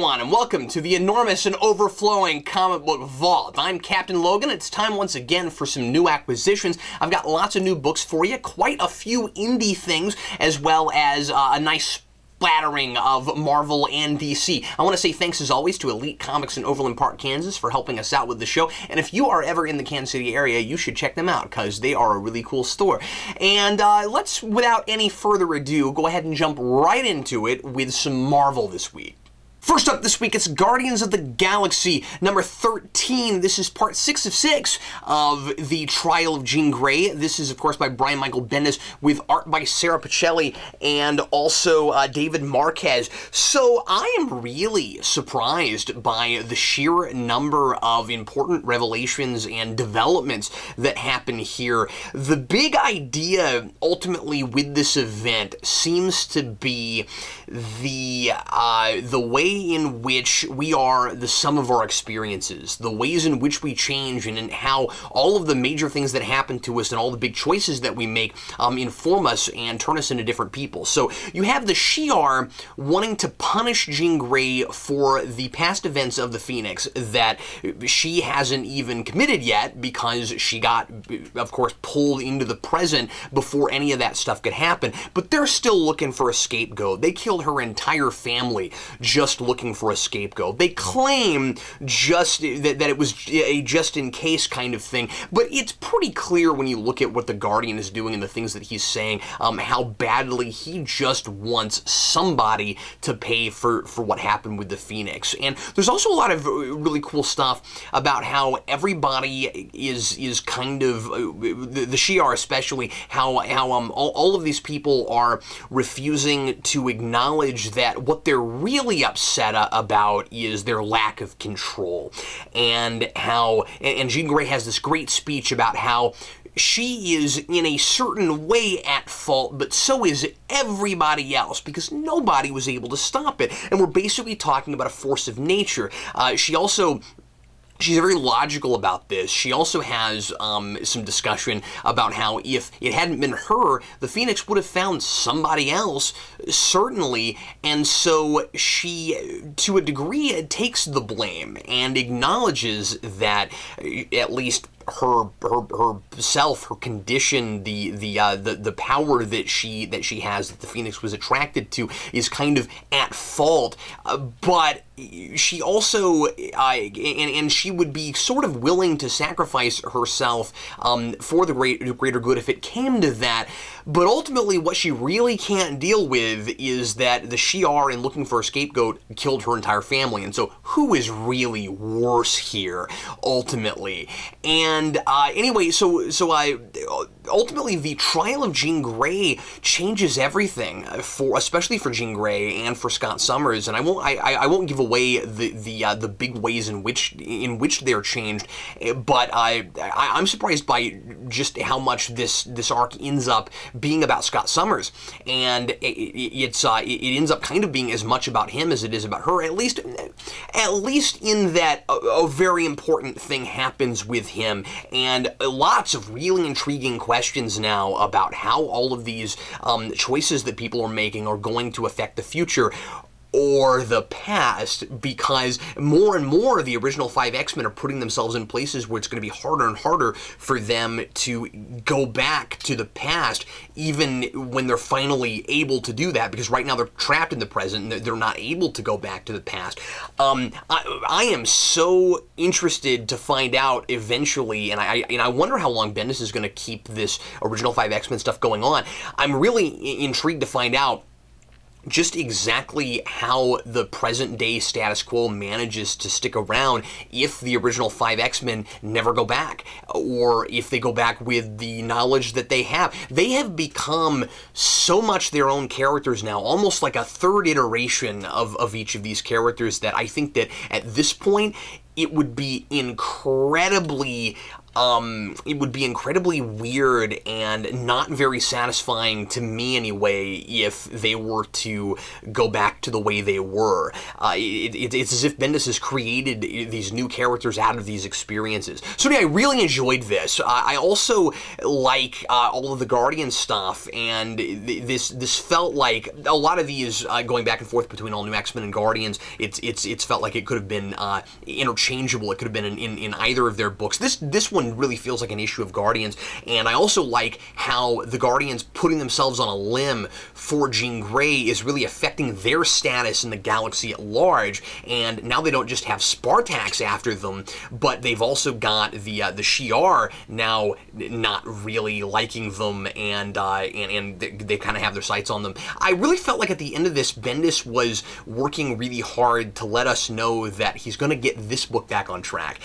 everyone, and welcome to the enormous and overflowing comic book vault. I'm Captain Logan. It's time once again for some new acquisitions. I've got lots of new books for you, quite a few indie things, as well as a nice splattering of Marvel and DC. I want to say thanks as always to Elite Comics in Overland Park, Kansas for helping us out with the show. And if you are ever in the Kansas City area, you should check them out because they are a really cool store. And let's, without any further ado, go ahead and jump right into it with some Marvel this week. First up this week, it's Guardians of the Galaxy, number 13. This is part 6 of 6 of The Trial of Jean Grey. This is, of course, by Brian Michael Bendis with art by Sarah Pichelli and also David Marquez. So I am really surprised by the sheer number of important revelations and developments that happen here. The big idea, ultimately, with this event seems to be the way in which we are the sum of our experiences, the ways in which we change, and in how all of the major things that happen to us and all the big choices that we make inform us and turn us into different people. So you have the Shi'ar wanting to punish Jean Grey for the past events of the Phoenix that she hasn't even committed yet because she got, of course, pulled into the present before any of that stuff could happen. But they're still looking for a scapegoat. They killed her entire family just looking for a scapegoat. They claim just that it was a just-in-case kind of thing, but it's pretty clear when you look at what the Guardian is doing and the things that he's saying, how badly he just wants somebody to pay for what happened with the Phoenix. And there's also a lot of really cool stuff about how everybody is kind of, the Shi'ar especially, how all of these people are refusing to acknowledge that what they're really upset about is their lack of control, and Jean Grey has this great speech about how she is in a certain way at fault, but so is everybody else because nobody was able to stop it. And we're basically talking about a force of nature. She's very logical about this. She also has some discussion about how if it hadn't been her, the Phoenix would have found somebody else, certainly. And so she, to a degree, takes the blame and acknowledges that at least herself, her condition, the power that she has, that the Phoenix was attracted to, is kind of at fault. But she also, and she would be sort of willing to sacrifice herself for the greater good if it came to that. But ultimately, what she really can't deal with is that the Shi'ar, in looking for a scapegoat, killed her entire family. And so, who is really worse here, ultimately? And anyway, ultimately, the trial of Jean Grey changes everything especially for Jean Grey and for Scott Summers. And I won't give away the big ways in which they're changed. But I'm surprised by just how much this arc ends up being about Scott Summers, and it ends up kind of being as much about him as it is about her. At least in that a very important thing happens with him, and lots of really intriguing questions now about how all of these choices that people are making are going to affect the future or the past, because more and more the original 5 X-Men are putting themselves in places where it's going to be harder and harder for them to go back to the past, even when they're finally able to do that, because right now they're trapped in the present and they're not able to go back to the past. I am so interested to find out eventually, and I wonder how long Bendis is going to keep this original 5 X-Men stuff going on. I'm really intrigued to find out just exactly how the present-day status quo manages to stick around if the original 5 X-Men never go back, or if they go back with the knowledge that they have. They have become so much their own characters now, almost like a third iteration of each of these characters, that I think that at this point, it would be incredibly it would be incredibly weird and not very satisfying to me anyway if they were to go back to the way they were. It's as if Bendis has created these new characters out of these experiences. So anyway, I really enjoyed this. I also like all of the Guardian stuff, and this felt like a lot of these going back and forth between All New X-Men and Guardians. It's felt like it could have been interchangeable. It could have been in either of their books. This one really feels like an issue of Guardians, and I also like how the Guardians putting themselves on a limb for Jean Grey is really affecting their status in the galaxy at large, and now they don't just have Spartax after them, but they've also got the Shi'ar now not really liking them, and they kind of have their sights on them. I really felt like at the end of this, Bendis was working really hard to let us know that he's going to get this book back on track,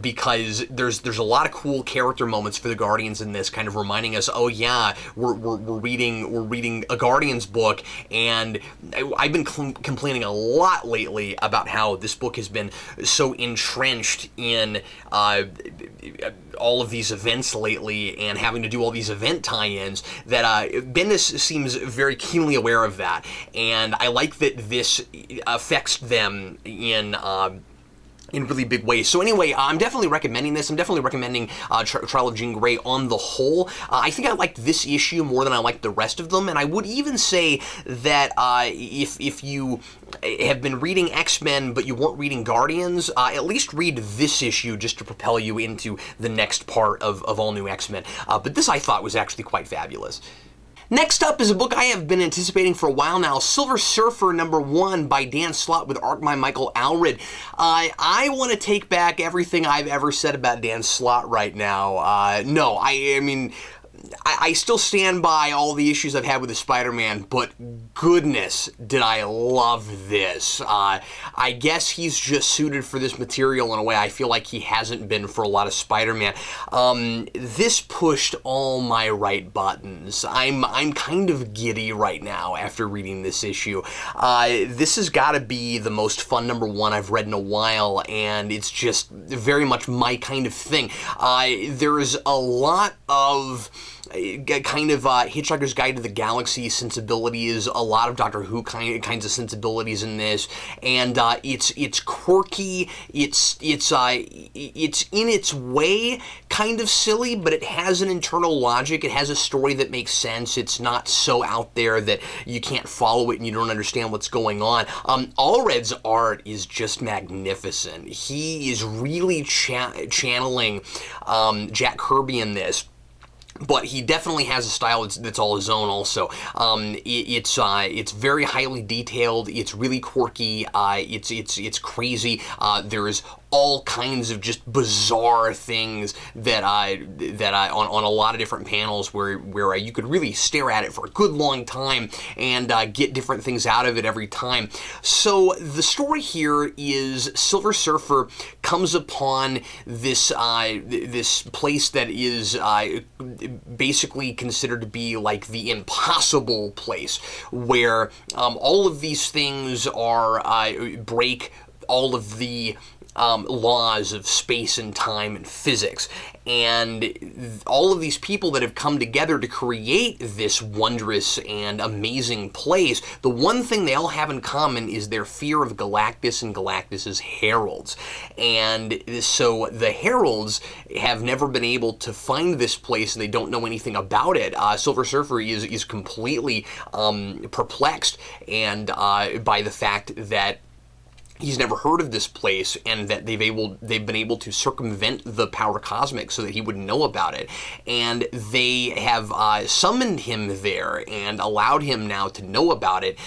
because there's a lot of cool character moments for the Guardians in this, kind of reminding us, oh yeah, we're reading a Guardians book, and I've been complaining a lot lately about how this book has been so entrenched in all of these events lately and having to do all these event tie-ins that Bendis seems very keenly aware of that, and I like that this affects them in really big ways. So anyway, I'm definitely recommending this. I'm definitely recommending Trial of Jean Grey on the whole. I think I liked this issue more than I liked the rest of them, and I would even say that if you have been reading X-Men but you weren't reading Guardians, at least read this issue just to propel you into the next part of All New X-Men. But this I thought was actually quite fabulous. Next up is a book I have been anticipating for a while now, Silver Surfer #1 by Dan Slott with art by Michael Allred. I want to take back everything I've ever said about Dan Slott right now. No, I mean, I still stand by all the issues I've had with the Spider-Man, but goodness, did I love this. I guess he's just suited for this material in a way I feel like he hasn't been for a lot of Spider-Man. This pushed all my right buttons. I'm kind of giddy right now after reading this issue. This has got to be the most fun #1 I've read in a while, and it's just very much my kind of thing. There's a lot of kind of Hitchhiker's Guide to the Galaxy sensibilities, a lot of Doctor Who kinds of sensibilities in this, and it's quirky, it's in its way kind of silly, but it has an internal logic, it has a story that makes sense, it's not so out there that you can't follow it and you don't understand what's going on. Allred's art is just magnificent. He is really channeling Jack Kirby in this. But he definitely has a style that's all his own also. It's very highly detailed, it's really quirky, it's crazy. There's all kinds of just bizarre things that on a lot of different panels where you could really stare at it for a good long time and get different things out of it every time. So the story here is Silver Surfer comes upon this place that is basically considered to be like the impossible place, where all of these things are break all of the laws of space and time and physics, and all of these people that have come together to create this wondrous and amazing place, the one thing they all have in common is their fear of Galactus and Galactus's heralds. And so the heralds have never been able to find this place, and they don't know anything about it. Silver Surfer is completely perplexed and by the fact that he's never heard of this place, and that they've been able to circumvent the power cosmic so that he wouldn't know about it. And they have summoned him there and allowed him now to know about it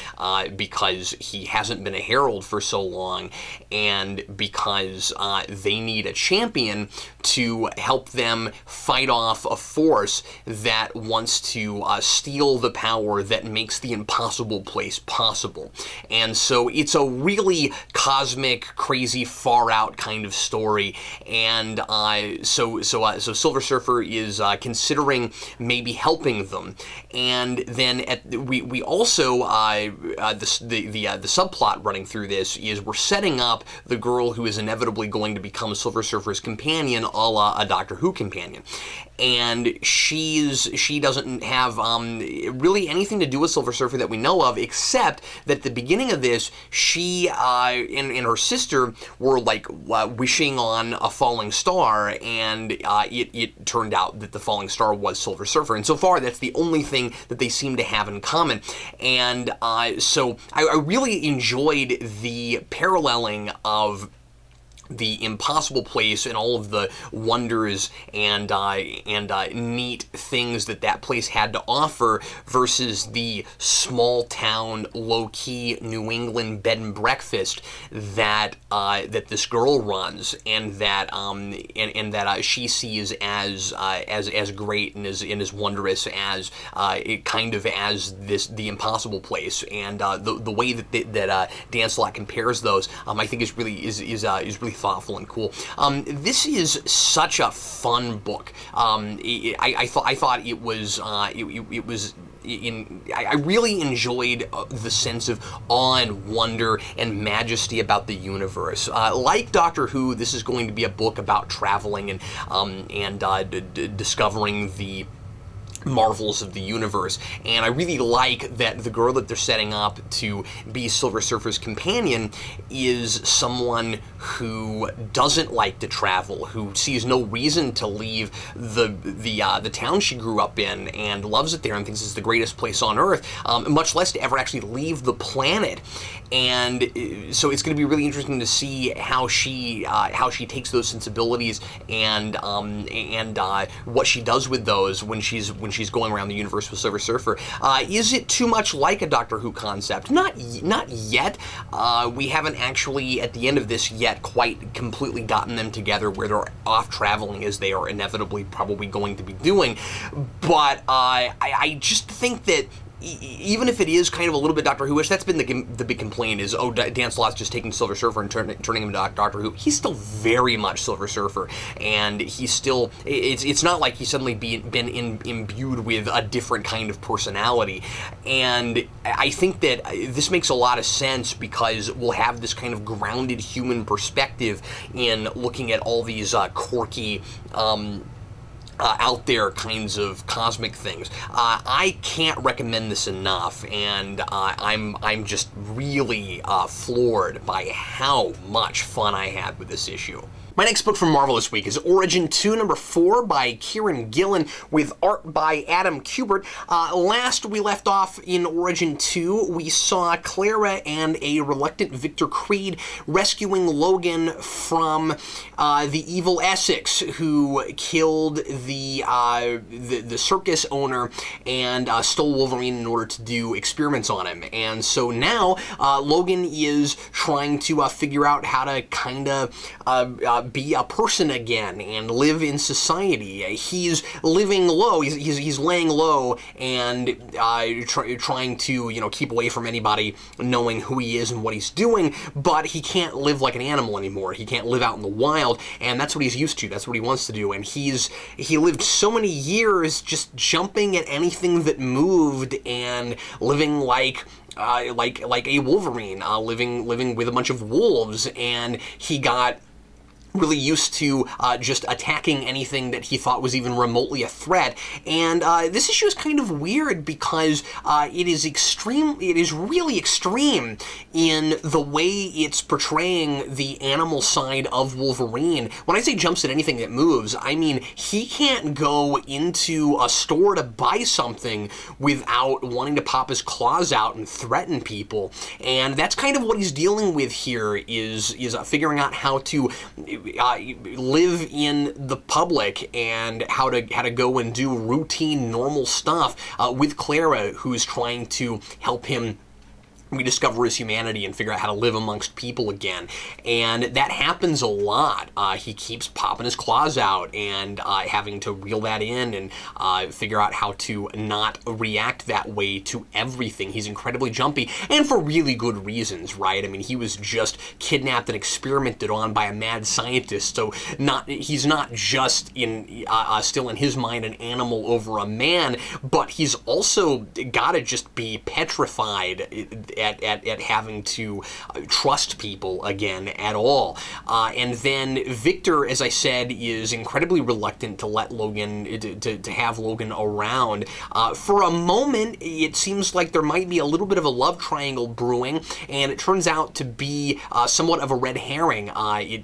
because he hasn't been a herald for so long, and because they need a champion to help them fight off a force that wants to steal the power that makes the impossible place possible. And so it's a really cosmic, crazy, far out kind of story. And so Silver Surfer is considering maybe helping them. And then we also the subplot running through this is we're setting up the girl who is inevitably going to become Silver Surfer's companion, a la a Doctor Who companion. And she doesn't have really anything to do with Silver Surfer that we know of, except that at the beginning of this, she and her sister were like wishing on a falling star, and it turned out that the falling star was Silver Surfer. And so far, that's the only thing that they seem to have in common. And so I really enjoyed the paralleling of the impossible place and all of the wonders and neat things that place had to offer versus the small town, low key New England bed and breakfast that this girl runs, and that she sees as great and as wondrous as the impossible place. And the way that Dan Slott compares those, I think is really thoughtful and cool. This is such a fun book. I thought it was I really enjoyed the sense of awe and wonder and majesty about the universe. Like Doctor Who, this is going to be a book about traveling and discovering the marvels of the universe. And I really like that the girl that they're setting up to be Silver Surfer's companion is someone who doesn't like to travel, who sees no reason to leave the town she grew up in and loves it there and thinks it's the greatest place on Earth, much less to ever actually leave the planet. And so it's going to be really interesting to see how she takes those sensibilities and what she does with those when she's going around the universe with Silver Surfer. Is it too much like a Doctor Who concept? Not yet. We haven't actually, at the end of this, yet quite completely gotten them together where they're off traveling as they are inevitably probably going to be doing. But I just think that even if it is kind of a little bit Doctor Who-ish, that's been the big complaint is, Dan Slott's just taking Silver Surfer and turning him into Doctor Who. He's still very much Silver Surfer, and he's still, it's not like he's suddenly been imbued with a different kind of personality. And I think that this makes a lot of sense because we'll have this kind of grounded human perspective in looking at all these quirky, out there kinds of cosmic things. I can't recommend this enough, and I'm just really floored by how much fun I had with this issue. My next book from Marvel this week is Origin 2, number 4 by Kieran Gillen with art by Adam Kubert. Last we left off in Origin 2, we saw Clara and a reluctant Victor Creed rescuing Logan from the evil Essex, who killed the circus owner and stole Wolverine in order to do experiments on him. And so now Logan is trying to figure out how to kind of be a person again and live in society. He's living low. He's laying low and trying to keep away from anybody knowing who he is and what he's doing. But he can't live like an animal anymore. He can't live out in the wild, and that's what he's used to. That's what he wants to do. And he lived so many years just jumping at anything that moved and living like a Wolverine, living with a bunch of wolves, and he got really used to just attacking anything that he thought was even remotely a threat. And this issue is kind of weird because it is really extreme in the way it's portraying the animal side of Wolverine. When I say jumps at anything that moves, I mean he can't go into a store to buy something without wanting to pop his claws out and threaten people. And that's kind of what he's dealing with here is figuring out how to live in the public and how to go and do routine, normal stuff with Clara, who's trying to help him rediscover his humanity and figure out how to live amongst people again. And that happens a lot. He keeps popping his claws out and having to reel that in and figure out how to not react that way to everything. He's incredibly jumpy, and for really good reasons, right? I mean, he was just kidnapped and experimented on by a mad scientist, so he's not just still in his mind an animal over a man, but he's also gotta just be petrified at having to trust people again at all. And then Victor, as I said, is incredibly reluctant to let Logan, to have Logan around. For a moment, it seems like there might be a little bit of a love triangle brewing, and it turns out to be somewhat of a red herring.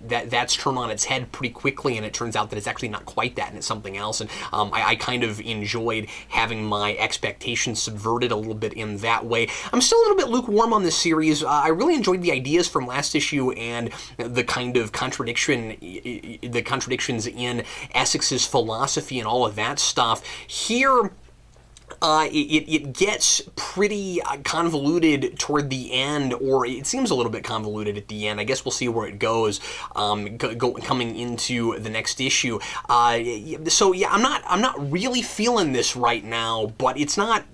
That's turned on its head pretty quickly, and it turns out that it's actually not quite that, and it's something else. And I kind of enjoyed having my expectations subverted a little bit in that way. I'm still a little bit lukewarm on this series. I really enjoyed the ideas from last issue and the kind of contradictions in Essex's philosophy and all of that stuff. Here, it gets pretty convoluted toward the end, or it seems a little bit convoluted at the end. I guess we'll see where it goes coming into the next issue. So yeah, I'm not really feeling this right now, but it's not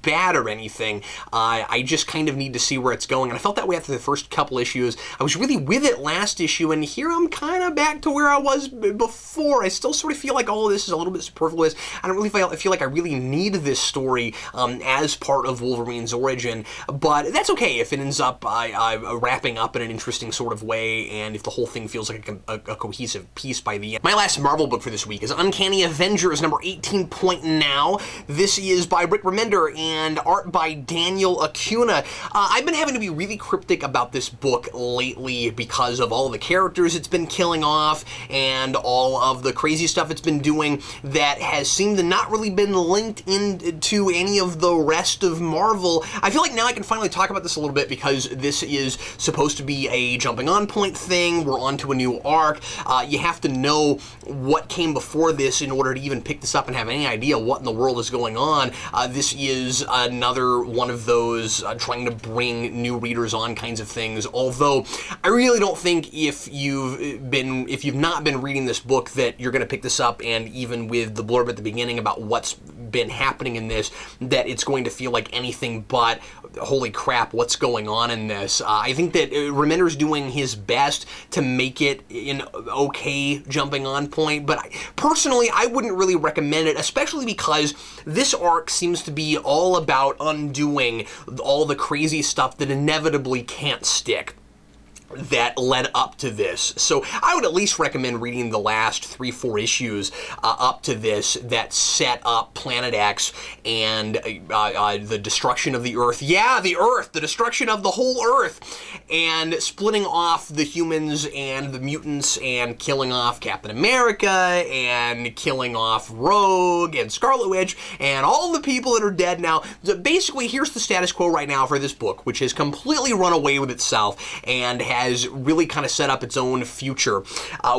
bad or anything. I just kind of need to see where it's going, and I felt that way after the first couple issues. I was really with it last issue, and here I'm kind of back to where I was before. I still sort of feel like all of this is a little bit superfluous. I don't really feel like I really need this story as part of Wolverine's origin, but that's okay if it ends up wrapping up in an interesting sort of way, and if the whole thing feels like a cohesive piece by the end. My last Marvel book for this week is Uncanny Avengers number 18 Point Now. This is by Rick Remender and art by Daniel Acuna. I've been having to be really cryptic about this book lately because of all of the characters it's been killing off and all of the crazy stuff it's been doing that has seemed to not really been linked into any of the rest of Marvel. I feel like now I can finally talk about this a little bit because this is supposed to be a jumping on point thing. We're on to a new arc. You have to know what came before this in order to even pick this up and have any idea what in the world is going on. This is another one of those trying to bring new readers on kinds of things, although I really don't think if you've not been reading this book that you're going to pick this up, and even with the blurb at the beginning about what's been happening in this, that it's going to feel like anything but, holy crap, what's going on in this. I think that Remender's doing his best to make it an okay jumping on point, but personally, I wouldn't really recommend it, especially because this arc seems to be all about undoing all the crazy stuff that inevitably can't stick that led up to this. So I would at least recommend reading the last 3-4 issues up to this that set up Planet X and the destruction of the Earth. Yeah, the Earth! The destruction of the whole Earth! And splitting off the humans and the mutants and killing off Captain America and killing off Rogue and Scarlet Witch and all the people that are dead now. Basically, here's the status quo right now for this book, which has completely run away with itself and has really kind of set up its own future.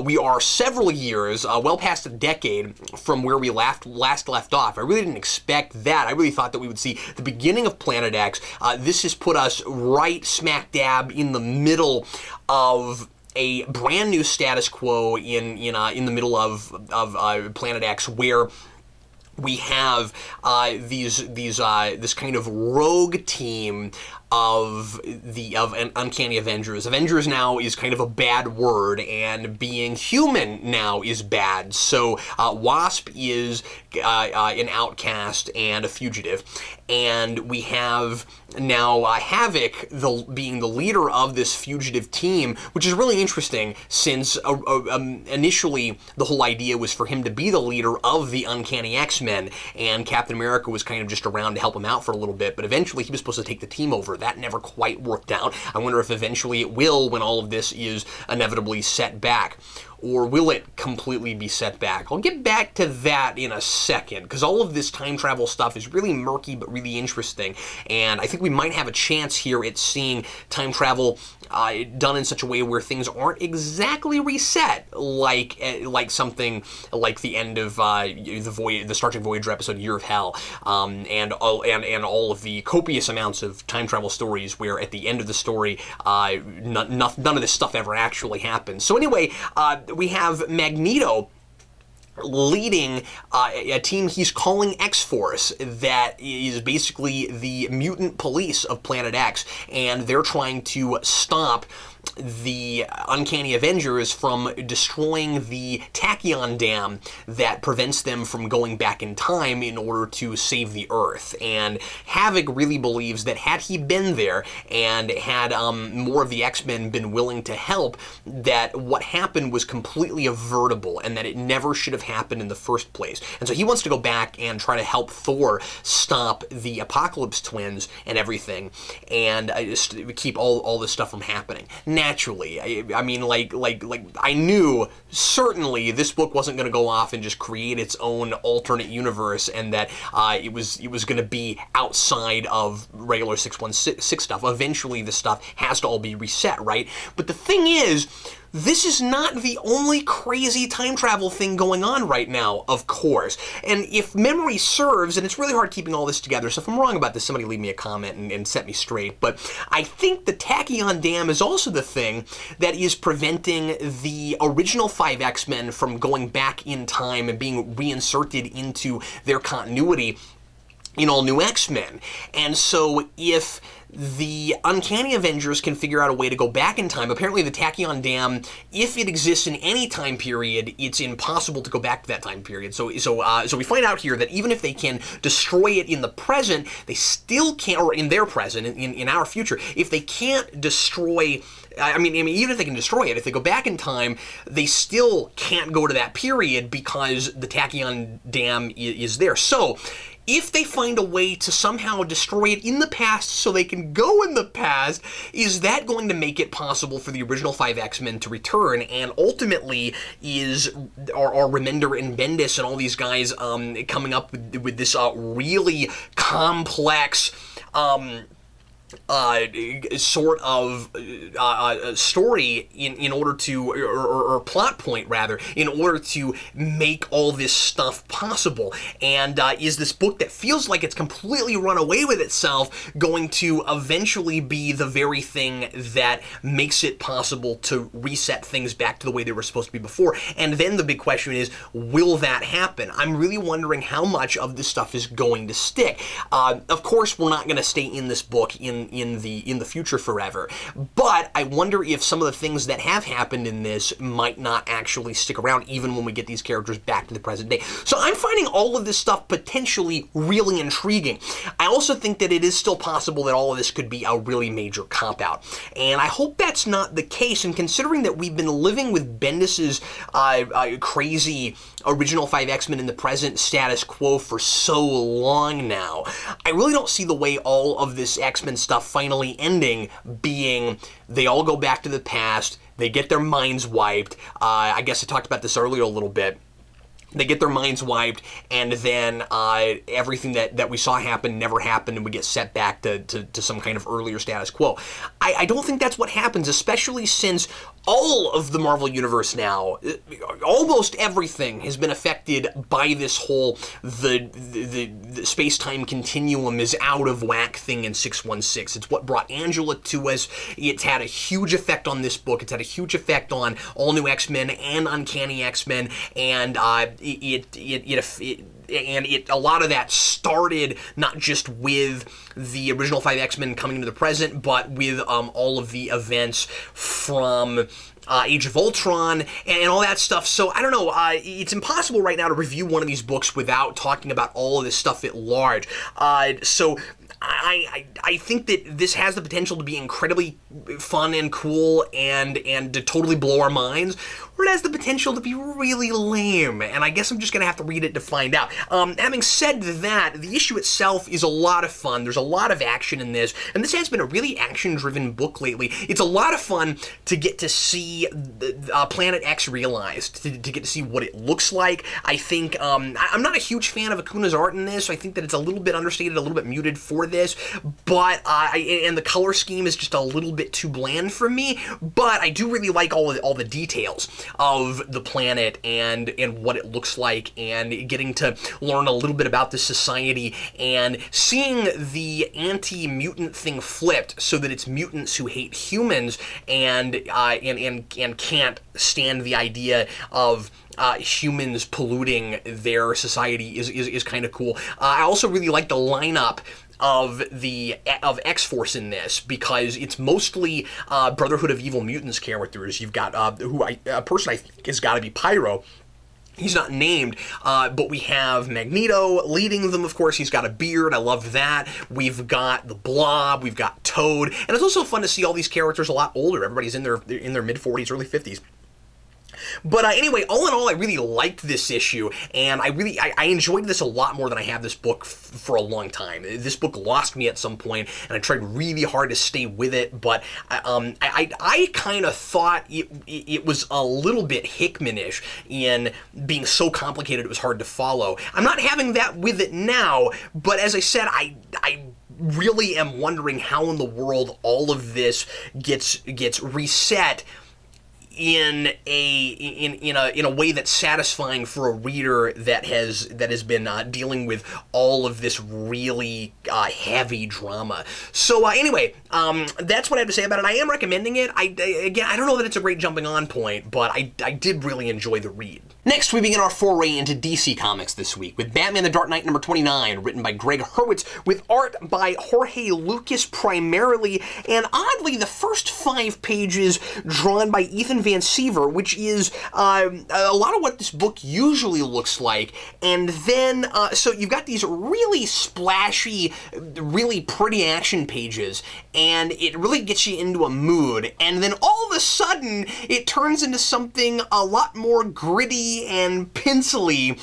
We are several years, well past a decade, from where we last left off. I really didn't expect that. I really thought that we would see the beginning of Planet X. This has put us right smack dab in the middle of a brand new status quo in the middle of Planet X, where we have this kind of rogue team of an Uncanny Avengers. Avengers now is kind of a bad word, and being human now is bad. So Wasp is an outcast and a fugitive, and we have now Havoc being the leader of this fugitive team, which is really interesting since initially the whole idea was for him to be the leader of the Uncanny X-Men, and Captain America was kind of just around to help him out for a little bit, but eventually he was supposed to take the team over. That never quite worked out. I wonder if eventually it will when all of this is inevitably set back. or will it completely be set back? I'll get back to that in a second, because all of this time travel stuff is really murky but really interesting, and I think we might have a chance here at seeing time travel done in such a way where things aren't exactly reset, like something like the end of the Star Trek Voyager episode Year of Hell, and all of the copious amounts of time travel stories where at the end of the story none of this stuff ever actually happens. So anyway, we have Magneto leading a team he's calling X-Force that is basically the mutant police of Planet X, and they're trying to stop the Uncanny Avengers from destroying the tachyon dam that prevents them from going back in time in order to save the Earth. And Havoc really believes that had he been there and had more of the X-Men been willing to help, that what happened was completely avertible and that it never should have happened in the first place. And so he wants to go back and try to help Thor stop the Apocalypse Twins and everything, and just keep all this stuff from happening. Naturally, I mean, like I knew certainly this book wasn't going to go off and just create its own alternate universe, and that it was going to be outside of regular 616 stuff. Eventually, this stuff has to all be reset, right? But the thing is, this is not the only crazy time travel thing going on right now, of course. And if memory serves, and it's really hard keeping all this together, so if I'm wrong about this, somebody leave me a comment and set me straight. But I think the Tachyon Dam is also the thing that is preventing the original 5 X-Men from going back in time and being reinserted into their continuity in all new X-Men. And so if the Uncanny Avengers can figure out a way to go back in time, apparently the Tachyon Dam, if it exists in any time period, it's impossible to go back to that time period. So we find out here that even if they can destroy it in the present, they still can't, or in their present, in our future, if they can't destroy, I mean, even if they can destroy it, if they go back in time, they still can't go to that period because the Tachyon Dam is there. So if they find a way to somehow destroy it in the past so they can go in the past, is that going to make it possible for the original 5 X-Men to return? And ultimately, are Remender and Bendis and all these guys coming up with this really complex sort of story in order to, or plot point rather, in order to make all this stuff possible? And is this book that feels like it's completely run away with itself going to eventually be the very thing that makes it possible to reset things back to the way they were supposed to be before? And then the big question is, will that happen? I'm really wondering how much of this stuff is going to stick. Of course, we're not going to stay in this book in the future forever, but I wonder if some of the things that have happened in this might not actually stick around even when we get these characters back to the present day. So I'm finding all of this stuff potentially really intriguing. I also think that it is still possible that all of this could be a really major cop-out, and I hope that's not the case. And considering that we've been living with Bendis's crazy original 5 X-Men in the present status quo for so long now, I really don't see the way all of this X-Men stuff finally ending being they all go back to the past, they get their minds wiped. I guess I talked about this earlier a little bit. They get their minds wiped, and then everything that we saw happen never happened, and we get set back to some kind of earlier status quo. I don't think that's what happens, especially since all of the Marvel Universe now, almost everything has been affected by this whole the space-time continuum is out of whack thing in 616. It's what brought Angela to us. It's had a huge effect on this book. It's had a huge effect on All New X-Men and Uncanny X-Men, and a lot of that started not just with the original 5 X-Men coming into the present, but with all of the events from Age of Ultron and all that stuff. So I don't know, it's impossible right now to review one of these books without talking about all of this stuff at large. So I think that this has the potential to be incredibly fun and cool and to totally blow our minds, or it has the potential to be really lame, and I guess I'm just going to have to read it to find out. Having said that, the issue itself is a lot of fun. There's a lot of action in this, and this has been a really action-driven book lately. It's a lot of fun to get to see Planet X realized, to get to see what it looks like. I think, I'm not a huge fan of Acuna's art in this, so I think that it's a little bit understated, a little bit muted for this, but, and the color scheme is just a little bit too bland for me, but I do really like all the details of the planet and what it looks like, and getting to learn a little bit about the society, and seeing the anti-mutant thing flipped so that it's mutants who hate humans and can't stand the idea of humans polluting their society is kind of cool. I also really like the lineup of X-Force in this, because it's mostly Brotherhood of Evil Mutants characters. You've got a person I think has got to be Pyro. He's not named, but we have Magneto leading them, of course. He's got a beard. I love that. We've got the Blob. We've got Toad. And it's also fun to see all these characters a lot older. Everybody's in their mid-40s, early 50s. But anyway, all in all, I really liked this issue, and I enjoyed this a lot more than I have this book for a long time. This book lost me at some point, and I tried really hard to stay with it, but I kind of thought it was a little bit Hickman-ish in being so complicated it was hard to follow. I'm not having that with it now, but as I said, I really am wondering how in the world all of this gets reset in a way that's satisfying for a reader that has been dealing with all of this really heavy drama. So anyway, that's what I have to say about it. I am recommending it. I don't know that it's a great jumping on point, but I did really enjoy the read. Next, we begin our foray into DC Comics this week with Batman the Dark Knight number 29, written by Greg Hurwitz, with art by Jorge Lucas primarily, and oddly, the first 5 pages drawn by Ethan Van Siever, which is a lot of what this book usually looks like. And then, so you've got these really splashy, really pretty action pages, and it really gets you into a mood. And then all of a sudden, it turns into something a lot more gritty and pencily,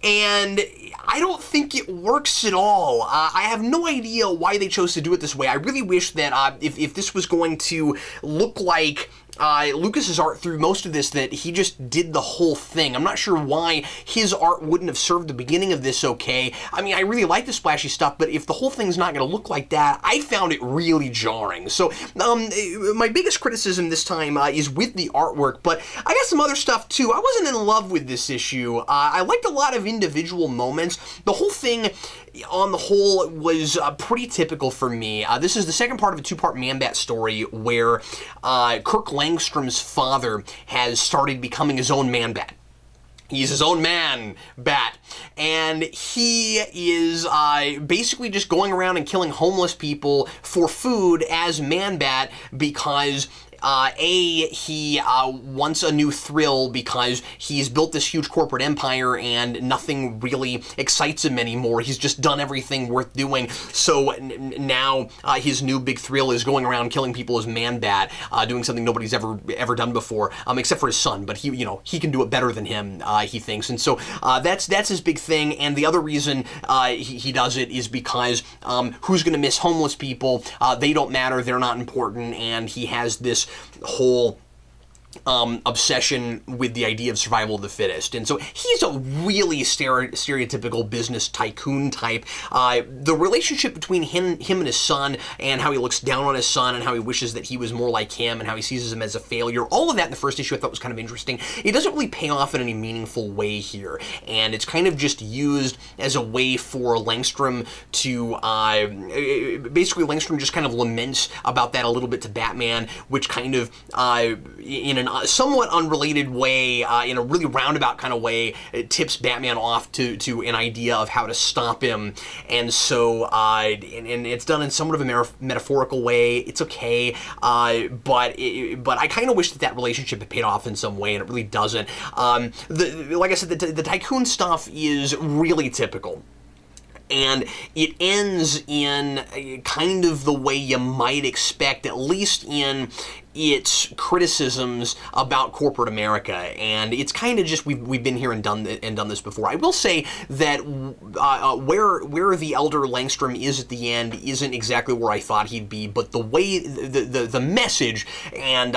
and I don't think it works at all. I have no idea why they chose to do it this way. I really wish that if this was going to look like Lucas's art through most of this, that he just did the whole thing. I'm not sure why his art wouldn't have served the beginning of this okay. I mean, I really like the splashy stuff, but if the whole thing's not going to look like that, I found it really jarring. So, my biggest criticism this time is with the artwork, but I got some other stuff too. I wasn't in love with this issue. I liked a lot of individual moments. The whole thing, on the whole, was pretty typical for me. This is the second part of a 2-part Man-Bat story where Kirk Langstrom's father has started becoming his own Man-Bat. He's his own Man-Bat, and he is basically just going around and killing homeless people for food as Man-Bat because he wants a new thrill because he's built this huge corporate empire and nothing really excites him anymore. He's just done everything worth doing. So now his new big thrill is going around killing people as Man-Bat, doing something nobody's ever done before, except for his son. But he can do it better than him, he thinks. And so that's his big thing. And the other reason he does it is because who's going to miss homeless people? They don't matter. They're not important. And he has this whole obsession with the idea of survival of the fittest. And so he's a really stereotypical business tycoon type. The relationship between him and his son, and how he looks down on his son, and how he wishes that he was more like him, and how he sees him as a failure, all of that in the first issue I thought was kind of interesting. It doesn't really pay off in any meaningful way here, and it's kind of just used as a way for Langstrom to, basically Langstrom just kind of laments about that a little bit to Batman, which kind of, in a somewhat unrelated way, in a really roundabout kind of way, it tips Batman off to an idea of how to stop him. And so, and it's done in somewhat of a metaphorical way. It's okay, but I kind of wish that relationship had paid off in some way, and it really doesn't. Like I said, the tycoon stuff is really typical. And it ends in kind of the way you might expect, at least in its criticisms about corporate America, and it's kind of just we've been here and done this before. I will say that where the Elder Langstrom is at the end isn't exactly where I thought he'd be, but the way the message and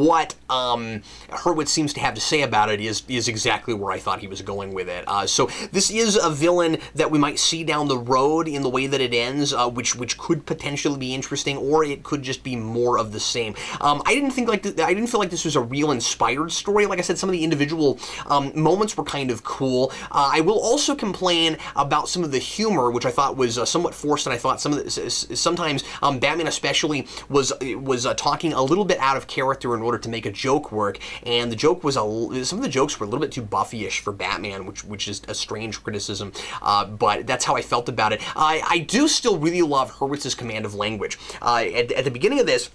what Hurwitz seems to have to say about it is exactly where I thought he was going with it. So this is a villain that we might see down the road in the way that it ends, which could potentially be interesting, or it could just be more of the same. I didn't feel like this was a real inspired story. Like I said, some of the individual moments were kind of cool. I will also complain about some of the humor, which I thought was somewhat forced, and I thought sometimes Batman especially was talking a little bit out of character in order to make a joke work, and the joke was some of the jokes were a little bit too Buffy-ish for Batman, which is a strange criticism, but that's how I felt about it. I do still really love Hurwitz's command of language. At the beginning of this,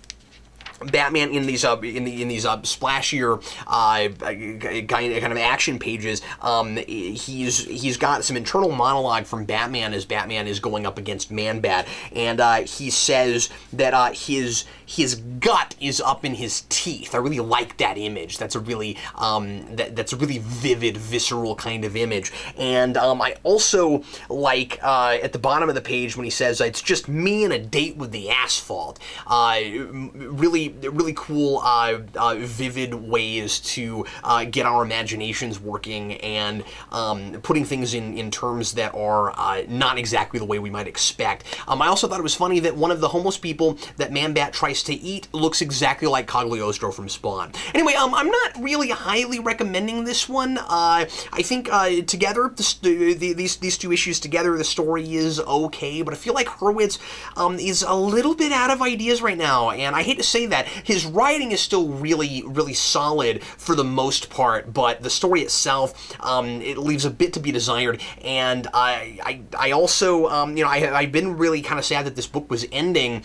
Batman in these splashier kind of action pages, he's got some internal monologue from Batman as Batman is going up against Man-Bat, and he says that his gut is up in his teeth. I really like that image. That's a really that's a really vivid, visceral kind of image. And I also like at the bottom of the page when he says it's just me and a date with the asphalt. Really cool, vivid ways to get our imaginations working and putting things in terms that are not exactly the way we might expect. I also thought it was funny that one of the homeless people that Man-Bat tries to eat looks exactly like Cagliostro from Spawn. Anyway, I'm not really highly recommending this one. I think together, these two issues together, the story is okay, but I feel like Hurwitz is a little bit out of ideas right now, and I hate to say that. His writing is still really, really solid for the most part, but the story itself, it leaves a bit to be desired, and I also, I've been really kind of sad that this book was ending,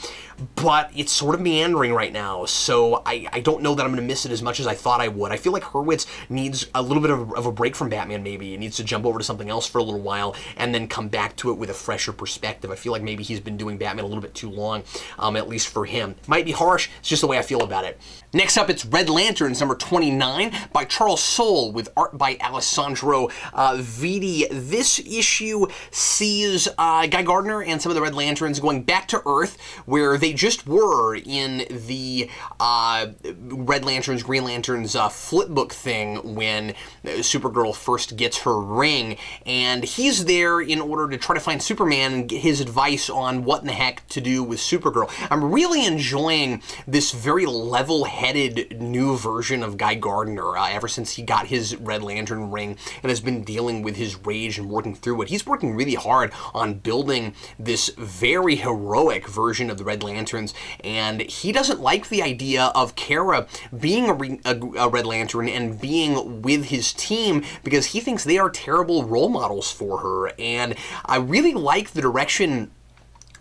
but it's sort of meandering right now, so I don't know that I'm going to miss it as much as I thought I would. I feel like Hurwitz needs a little bit of a break from Batman, maybe. He needs to jump over to something else for a little while, and then come back to it with a fresher perspective. I feel like maybe he's been doing Batman a little bit too long, at least for him. Might be harsh, it's just the way I feel about it. Next up, it's Red Lanterns, number 29, by Charles Soule, with art by Alessandro Vitti. This issue sees Guy Gardner and some of the Red Lanterns going back to Earth, where they just were in the Red Lanterns, Green Lanterns flipbook thing when Supergirl first gets her ring, and he's there in order to try to find Superman and get his advice on what in the heck to do with Supergirl. I'm really enjoying this very level-headed new version of Guy Gardner ever since he got his Red Lantern ring and has been dealing with his rage and working through it. He's working really hard on building this very heroic version of the Red Lanterns, and he doesn't like the idea of Kara being a Red Lantern and being with his team because he thinks they are terrible role models for her, and I really like the direction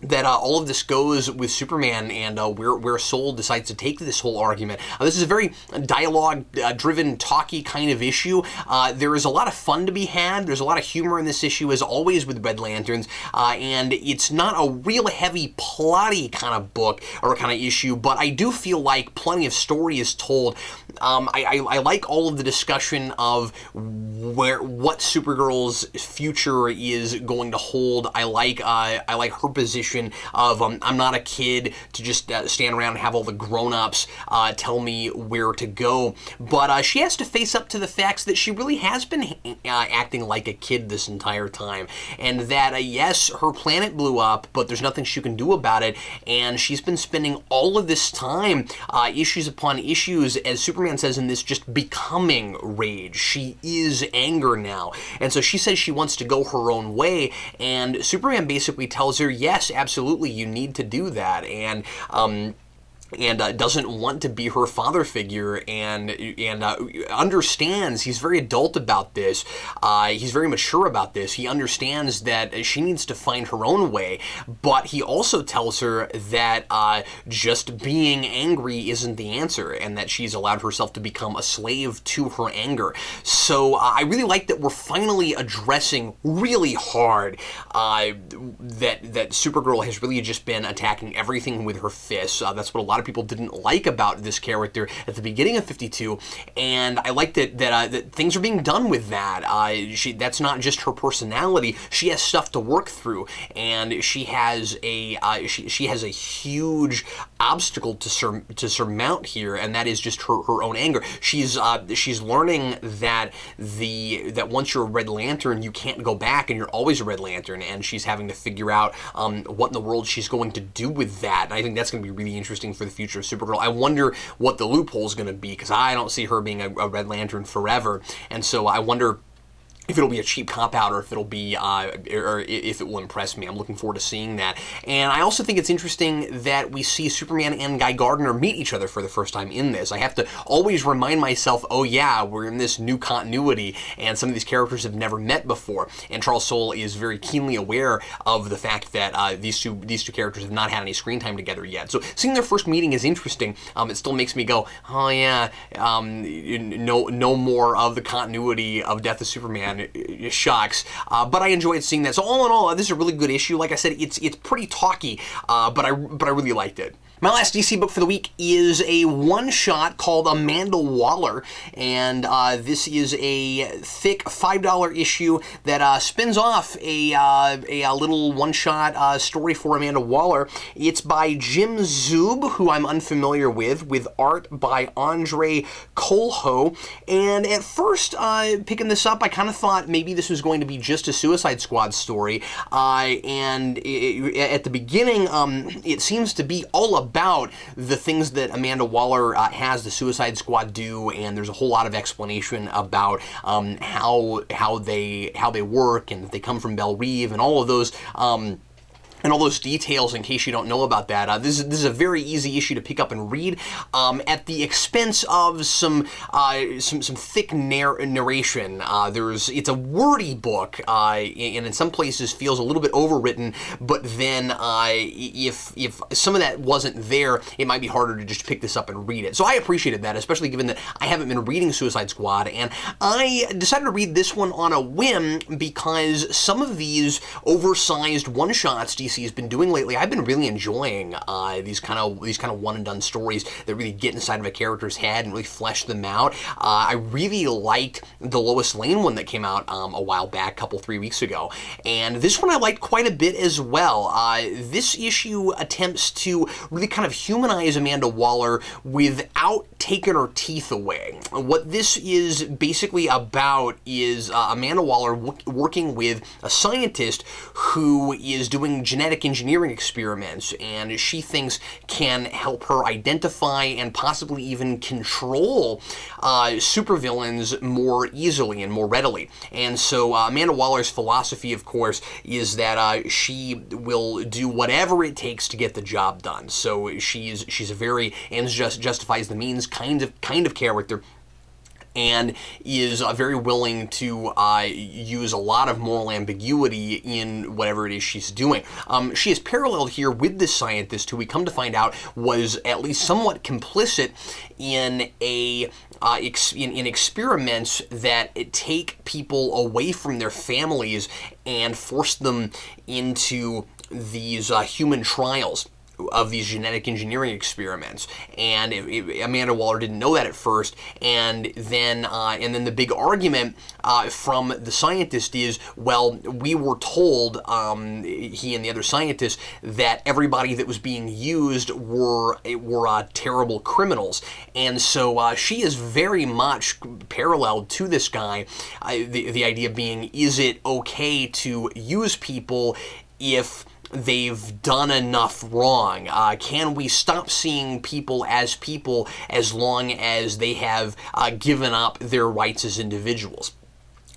that all of this goes with Superman and where Soule decides to take this whole argument. This is a very dialogue-driven, talky kind of issue. There is a lot of fun to be had. There's a lot of humor in this issue, as always with Red Lanterns, and it's not a real heavy, plotty kind of book or kind of issue, but I do feel like plenty of story is told. I like all of the discussion of what Supergirl's future is going to hold. I like her position of I'm not a kid to just stand around and have all the grown-ups tell me where to go, but she has to face up to the facts that she really has been acting like a kid this entire time, and that yes, her planet blew up, but there's nothing she can do about it, and she's been spending all of this time, issues upon issues, as Superman says in this, just becoming rage. She is anger now, and so she says she wants to go her own way, and Superman basically tells her, yes, absolutely, you need to do that, and doesn't want to be her father figure, and understands. He's very adult about this. He's very mature about this. He understands that she needs to find her own way, but he also tells her that just being angry isn't the answer, and that she's allowed herself to become a slave to her anger. So I really like that we're finally addressing really hard that Supergirl has really just been attacking everything with her fists. That's what a lot of people didn't like about this character at the beginning of 52, and I like that things are being done with that. That's not just her personality. She has stuff to work through, and she has a huge obstacle to surmount here, and that is just her own anger. She's learning that once you're a Red Lantern, you can't go back, and you're always a Red Lantern, and she's having to figure out what in the world she's going to do with that. And I think that's going to be really interesting for the future of Supergirl. I wonder what the loophole is going to be, because I don't see her being a Red Lantern forever, and so I wonder if it'll be a cheap cop-out, or if it'll be, or if it will impress me. I'm looking forward to seeing that. And I also think it's interesting that we see Superman and Guy Gardner meet each other for the first time in this. I have to always remind myself, oh yeah, we're in this new continuity, and some of these characters have never met before. And Charles Soule is very keenly aware of the fact that these two characters have not had any screen time together yet. So seeing their first meeting is interesting. It still makes me go, oh yeah, no more of the continuity of Death of Superman. Shocks, but I enjoyed seeing that. So all in all, this is a really good issue. Like I said, it's pretty talky, but I really liked it. My last DC book for the week is a one-shot called Amanda Waller, and this is a thick $5 issue that spins off a little one-shot story for Amanda Waller. It's by Jim Zub, who I'm unfamiliar with art by Andre Colho, and at first, picking this up, I kind of thought maybe this was going to be just a Suicide Squad story, and at the beginning, it seems to be all about the things that Amanda Waller has the Suicide Squad do, and there's a whole lot of explanation about how they work, and that they come from Belle Reve, and all of those. And all those details, in case you don't know about that. This is a very easy issue to pick up and read, at the expense of some thick narration. It's a wordy book, and in some places feels a little bit overwritten. But then, if some of that wasn't there, it might be harder to just pick this up and read it. So I appreciated that, especially given that I haven't been reading Suicide Squad, and I decided to read this one on a whim because some of these oversized one-shots DC has been doing lately, I've been really enjoying these kind of one and done stories that really get inside of a character's head and really flesh them out. I really liked the Lois Lane one that came out a while back, 3 weeks ago, and this one I liked quite a bit as well. This issue attempts to really kind of humanize Amanda Waller without taking her teeth away. What this is basically about is Amanda Waller working with a scientist who is doing genetic engineering experiments, and she thinks can help her identify and possibly even control supervillains more easily and more readily. And so Amanda Waller's philosophy, of course, is that she will do whatever it takes to get the job done. So she's a very ends justifies the means kind of character, and is very willing to use a lot of moral ambiguity in whatever it is she's doing. She is paralleled here with this scientist who we come to find out was at least somewhat complicit in in experiments that take people away from their families and force them into these human trials of these genetic engineering experiments. And Amanda Waller didn't know that at first, and then the big argument from the scientist is, well, we were told, he and the other scientists, that everybody that was being used were terrible criminals. And so she is very much paralleled to this guy, the idea being, is it okay to use people if they've done enough wrong? Can we stop seeing people as long as they have given up their rights as individuals?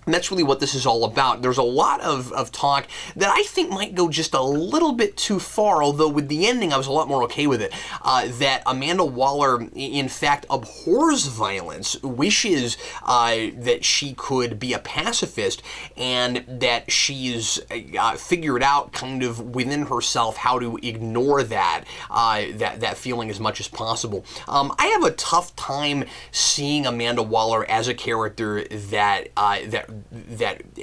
And that's really what this is all about. There's a lot of talk that I think might go just a little bit too far, although with the ending I was a lot more okay with it, that Amanda Waller in fact abhors violence, wishes that she could be a pacifist, and that she's figured out kind of within herself how to ignore that feeling as much as possible. I have a tough time seeing Amanda Waller as a character that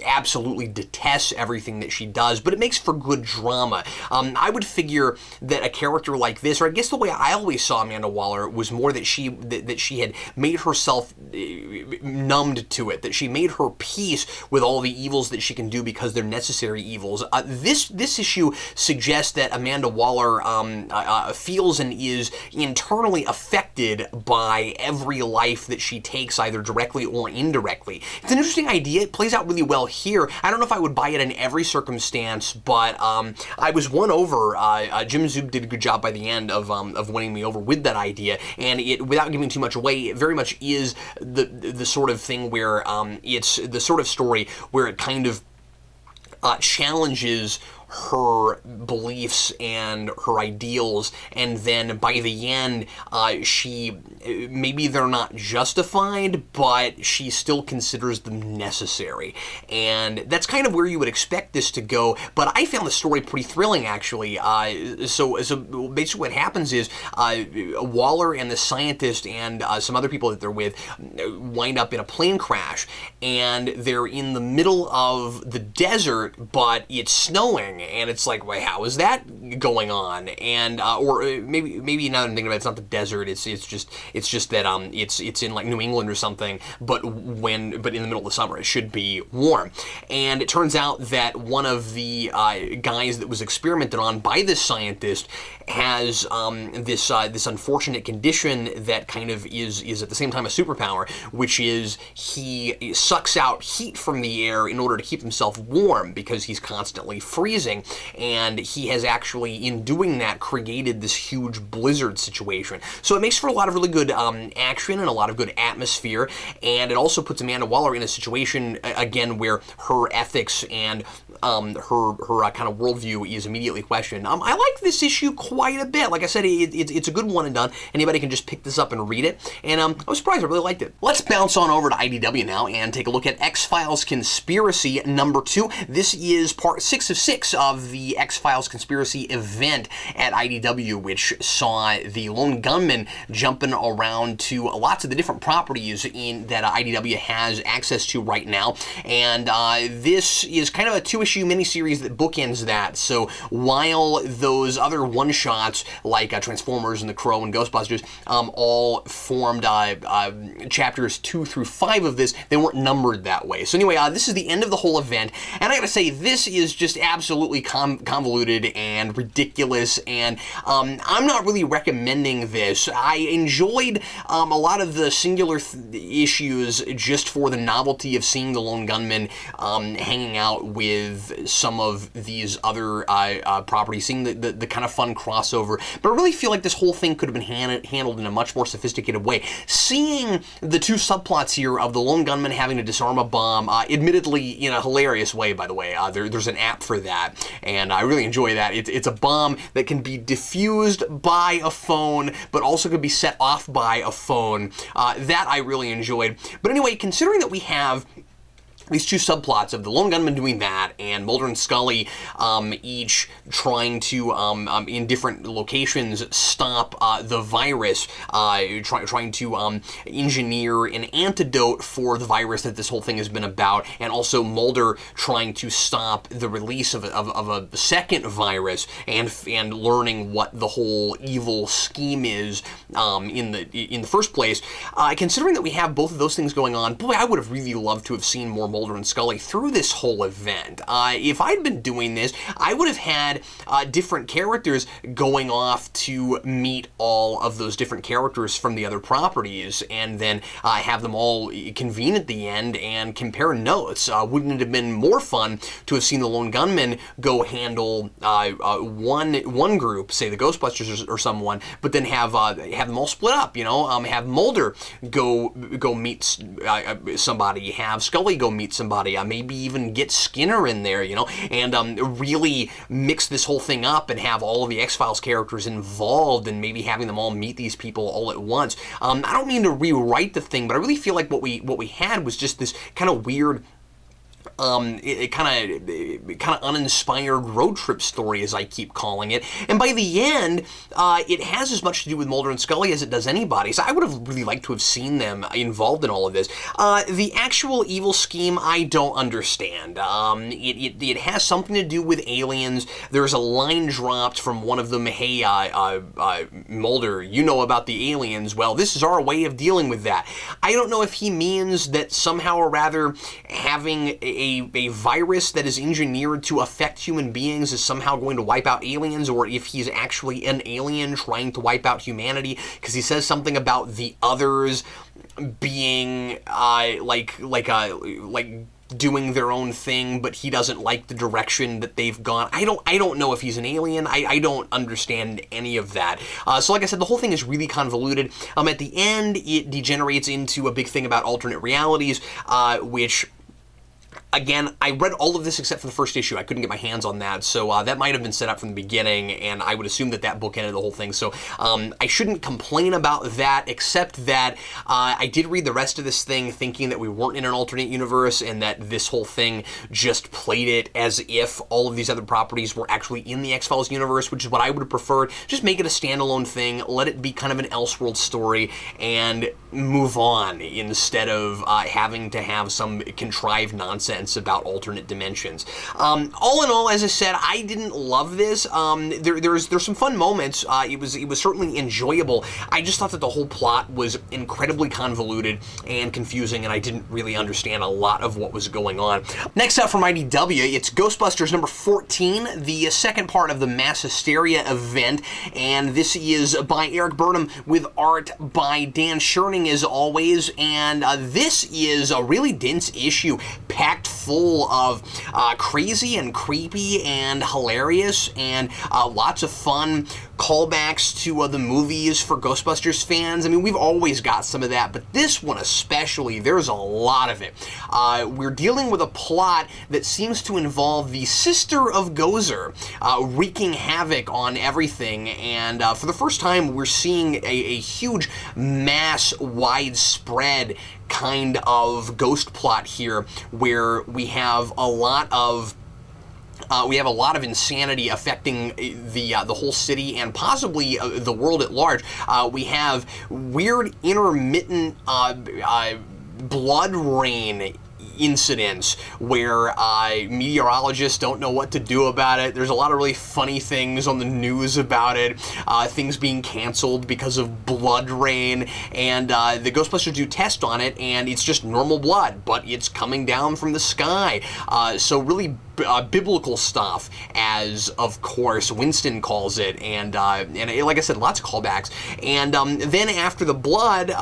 absolutely detests everything that she does, but it makes for good drama. I would figure that a character like this, or I guess the way I always saw Amanda Waller, was more that she had made herself numbed to it, that she made her peace with all the evils that she can do because they're necessary evils. This issue suggests that Amanda Waller feels and is internally affected by every life that she takes, either directly or indirectly. It's an interesting idea. It plays out really well here. I don't know if I would buy it in every circumstance, but I was won over. Jim Zub did a good job by the end of winning me over with that idea, and it, without giving too much away, it very much is the sort of thing where it's the sort of story where it kind of challenges her beliefs and her ideals, and then by the end, she, maybe they're not justified, but she still considers them necessary. And that's kind of where you would expect this to go, but I found the story pretty thrilling, actually. So basically what happens is Waller and the scientist and some other people that they're with wind up in a plane crash, and they're in the middle of the desert, but it's snowing. And it's like, wait, how is that going on? And or maybe now that I'm thinking about it, it's not the desert. It's just that it's in like New England or something. But in the middle of the summer, it should be warm. And it turns out that one of the guys that was experimented on by this scientist has this unfortunate condition that kind of is at the same time a superpower, which is he sucks out heat from the air in order to keep himself warm because he's constantly freezing. And he has actually, in doing that, created this huge blizzard situation. So it makes for a lot of really good action and a lot of good atmosphere, and it also puts Amanda Waller in a situation, again, where her ethics and her kind of worldview is immediately questioned. I like this issue quite a bit. Like I said, it's a good one and done. Anybody can just pick this up and read it, and I was surprised. I really liked it. Let's bounce on over to IDW now and take a look at X-Files Conspiracy #2. This is part 6 of 6 of the X-Files Conspiracy event at IDW, which saw the Lone Gunman jumping around to lots of the different properties that IDW has access to right now. And this is kind of a 2-issue miniseries that bookends that. So while those other one-shots like Transformers and The Crow and Ghostbusters all formed chapters 2 through 5 of this, they weren't numbered that way. So anyway, this is the end of the whole event, and I gotta say, this is just absolutely convoluted and ridiculous, and I'm not really recommending this. I enjoyed a lot of the singular issues just for the novelty of seeing the Lone Gunman hanging out with some of these other properties, seeing the kind of fun crossover, but I really feel like this whole thing could have been handled in a much more sophisticated way. Seeing the two subplots here of the Lone Gunman having to disarm a bomb, admittedly in a hilarious way, by the way, there's an app for that, and I really enjoy that. It's a bomb that can be diffused by a phone, but also could be set off by a phone. That I really enjoyed. But anyway, considering that we have these two subplots of the Lone Gunman doing that, and Mulder and Scully each trying to, in different locations, stop the virus, trying to engineer an antidote for the virus that this whole thing has been about, and also Mulder trying to stop the release of a second virus, and learning what the whole evil scheme is in the first place. Considering that we have both of those things going on, boy, I would have really loved to have seen more Mulder and Scully through this whole event. If I'd been doing this, I would have had different characters going off to meet all of those different characters from the other properties, and then have them all convene at the end and compare notes. Wouldn't it have been more fun to have seen the Lone Gunman go handle one group, say the Ghostbusters or someone, but then have them all split up, have Mulder go meet somebody, have Scully go meet meet somebody, maybe even get Skinner in there, you know, and really mix this whole thing up and have all of the X-Files characters involved and maybe having them all meet these people all at once. I don't mean to rewrite the thing, but I really feel like what we had was just this kind of weird kind of uninspired road trip story, as I keep calling it. And by the end, it has as much to do with Mulder and Scully as it does anybody. So I would have really liked to have seen them involved in all of this. The actual evil scheme, I don't understand. It has something to do with aliens. There's a line dropped from one of them, hey, Mulder, you know about the aliens. Well, this is our way of dealing with that. I don't know if he means that somehow or rather having a virus that is engineered to affect human beings is somehow going to wipe out aliens, or if he's actually an alien trying to wipe out humanity, because he says something about the others being like doing their own thing, but he doesn't like the direction that they've gone. I don't know if he's an alien. I don't understand any of that. So like I said, the whole thing is really convoluted. At the end, it degenerates into a big thing about alternate realities, which... Again, I read all of this except for the first issue. I couldn't get my hands on that, so that might have been set up from the beginning, and I would assume that book ended the whole thing. So I shouldn't complain about that, except that I did read the rest of this thing thinking that we weren't in an alternate universe and that this whole thing just played it as if all of these other properties were actually in the X-Files universe, which is what I would have preferred. Just make it a standalone thing, let it be kind of an Elseworld story, and move on instead of having to have some contrived nonsense about alternate dimensions. All in all, as I said, I didn't love this. There's some fun moments. It was certainly enjoyable. I just thought that the whole plot was incredibly convoluted and confusing, and I didn't really understand a lot of what was going on. Next up from IDW, it's Ghostbusters number 14, the second part of the Mass Hysteria event, and this is by Eric Burnham with art by Dan Schoening as always, and this is a really dense issue, packed full of crazy and creepy and hilarious and lots of fun callbacks to the movies for Ghostbusters fans. I mean, we've always got some of that, but this one especially, there's a lot of it. We're dealing with a plot that seems to involve the sister of Gozer wreaking havoc on everything, and for the first time, we're seeing a huge mass, widespread kind of ghost plot here, where we have a lot of insanity affecting the whole city and possibly the world at large. We have weird intermittent blood rain incidents where meteorologists don't know what to do about it. There's a lot of really funny things on the news about it, things being canceled because of blood rain, and the Ghostbusters do test on it, and it's just normal blood, but it's coming down from the sky. So really biblical stuff, as of course Winston calls it, and like I said, lots of callbacks. And then after the blood,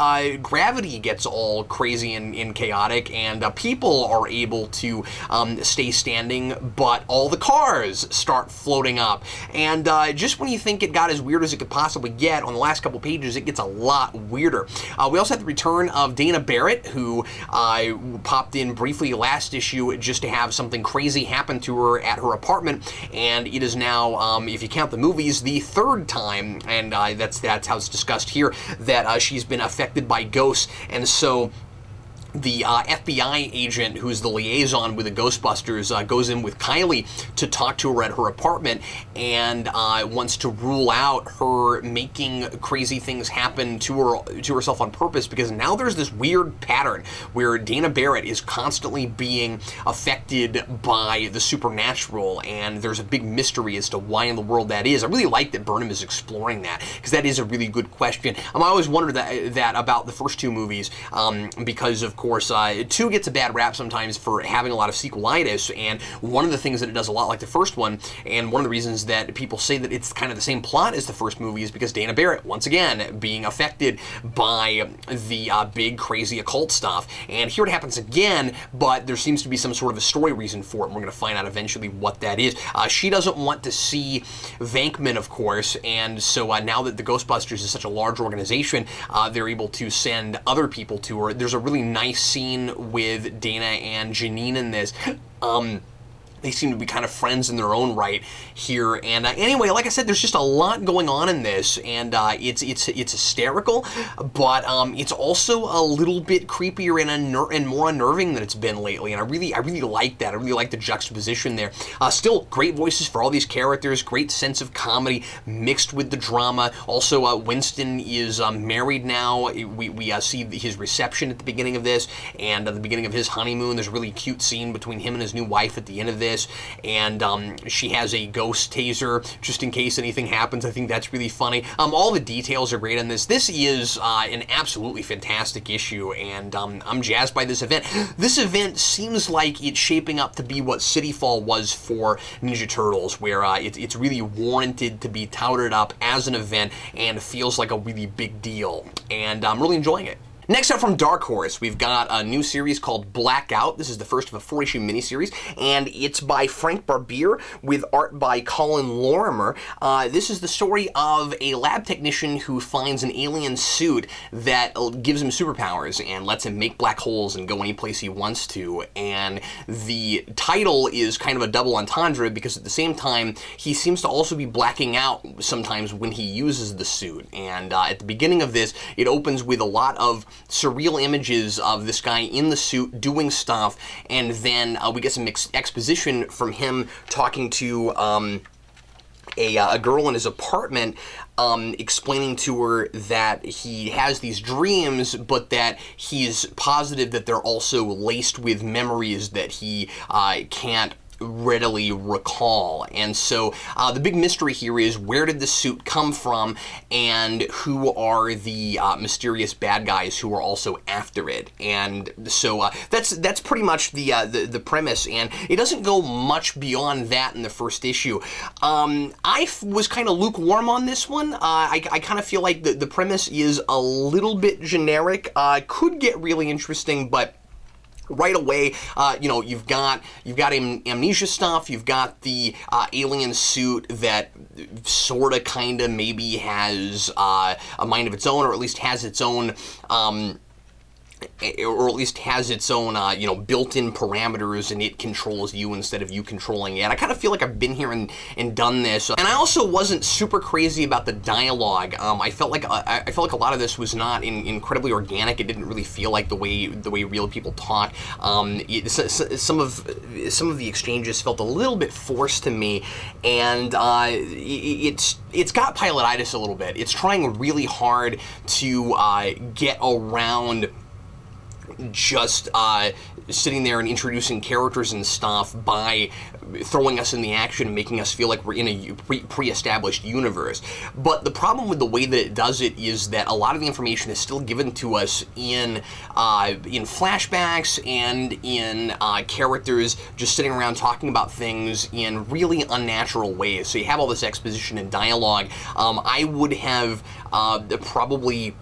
gravity gets all crazy and chaotic, and people are able to stay standing, but all the cars start floating up. And just when you think it got as weird as it could possibly get, on the last couple pages, it gets a lot weirder. We also have the return of Dana Barrett, who popped in briefly last issue just to have something crazy happen to her at her apartment, and it is now, if you count the movies, the third time, and that's how it's discussed here, that she's been affected by ghosts. And so the FBI agent who's the liaison with the Ghostbusters goes in with Kylie to talk to her at her apartment, and wants to rule out her making crazy things happen to herself on purpose, because now there's this weird pattern where Dana Barrett is constantly being affected by the supernatural, and there's a big mystery as to why in the world that is. I really like that Burnham is exploring that, because that is a really good question. I always wondered that about the first two movies, because of course, 2 gets a bad rap sometimes for having a lot of sequelitis, and one of the things that it does a lot like the first one, and one of the reasons that people say that it's kind of the same plot as the first movie, is because Dana Barrett, once again, being affected by the big, crazy occult stuff. And here it happens again, but there seems to be some sort of a story reason for it, and we're going to find out eventually what that is. She doesn't want to see Venkman, of course, and so now that the Ghostbusters is such a large organization, they're able to send other people to her. There's a really nice nice scene with Dana and Janine in this. They seem to be kind of friends in their own right here. And anyway, like I said, there's just a lot going on in this, and it's hysterical, but it's also a little bit creepier and more unnerving than it's been lately. And I really like that. I really like the juxtaposition there. Still great voices for all these characters, great sense of comedy mixed with the drama. Also, Winston is married now. We see his reception at the beginning of this, and at the beginning of his honeymoon. There's a really cute scene between him and his new wife at the end of this. And she has a ghost taser just in case anything happens. I think that's really funny. All the details are great on this. This is an absolutely fantastic issue, and I'm jazzed by this event. This event seems like it's shaping up to be what City Fall was for Ninja Turtles, where it's really warranted to be touted up as an event and feels like a really big deal, and I'm really enjoying it. Next up from Dark Horse, we've got a new series called Blackout. This is the first of a 4-issue miniseries, and it's by Frank Barbier with art by Colin Lorimer. This is the story of a lab technician who finds an alien suit that gives him superpowers and lets him make black holes and go any place he wants to. And the title is kind of a double entendre because at the same time, he seems to also be blacking out sometimes when he uses the suit. And at the beginning of this, it opens with a lot of surreal images of this guy in the suit doing stuff, and then we get some exposition from him talking to a girl in his apartment, explaining to her that he has these dreams, but that he's positive that they're also laced with memories that he can't readily recall. And so the big mystery here is, where did the suit come from, and who are the mysterious bad guys who are also after it? And so that's pretty much the premise, and it doesn't go much beyond that in the first issue. I was kind of lukewarm on this one. I kind of feel like the premise is a little bit generic. Could get really interesting, but right away, you've got amnesia stuff, you've got the alien suit that sort of kind of maybe has a mind of its own, or at least has its own built-in parameters, and it controls you instead of you controlling it. I kind of feel like I've been here and done this. And I also wasn't super crazy about the dialogue. I felt like a lot of this was not incredibly organic. It didn't really feel like the way real people talk. Some of the exchanges felt a little bit forced to me, and it's got pilotitis a little bit. It's trying really hard to get around just sitting there and introducing characters and stuff by throwing us in the action and making us feel like we're in a pre-established universe. But the problem with the way that it does it is that a lot of the information is still given to us in flashbacks and in characters just sitting around talking about things in really unnatural ways. So you have all this exposition and dialogue. I would have probably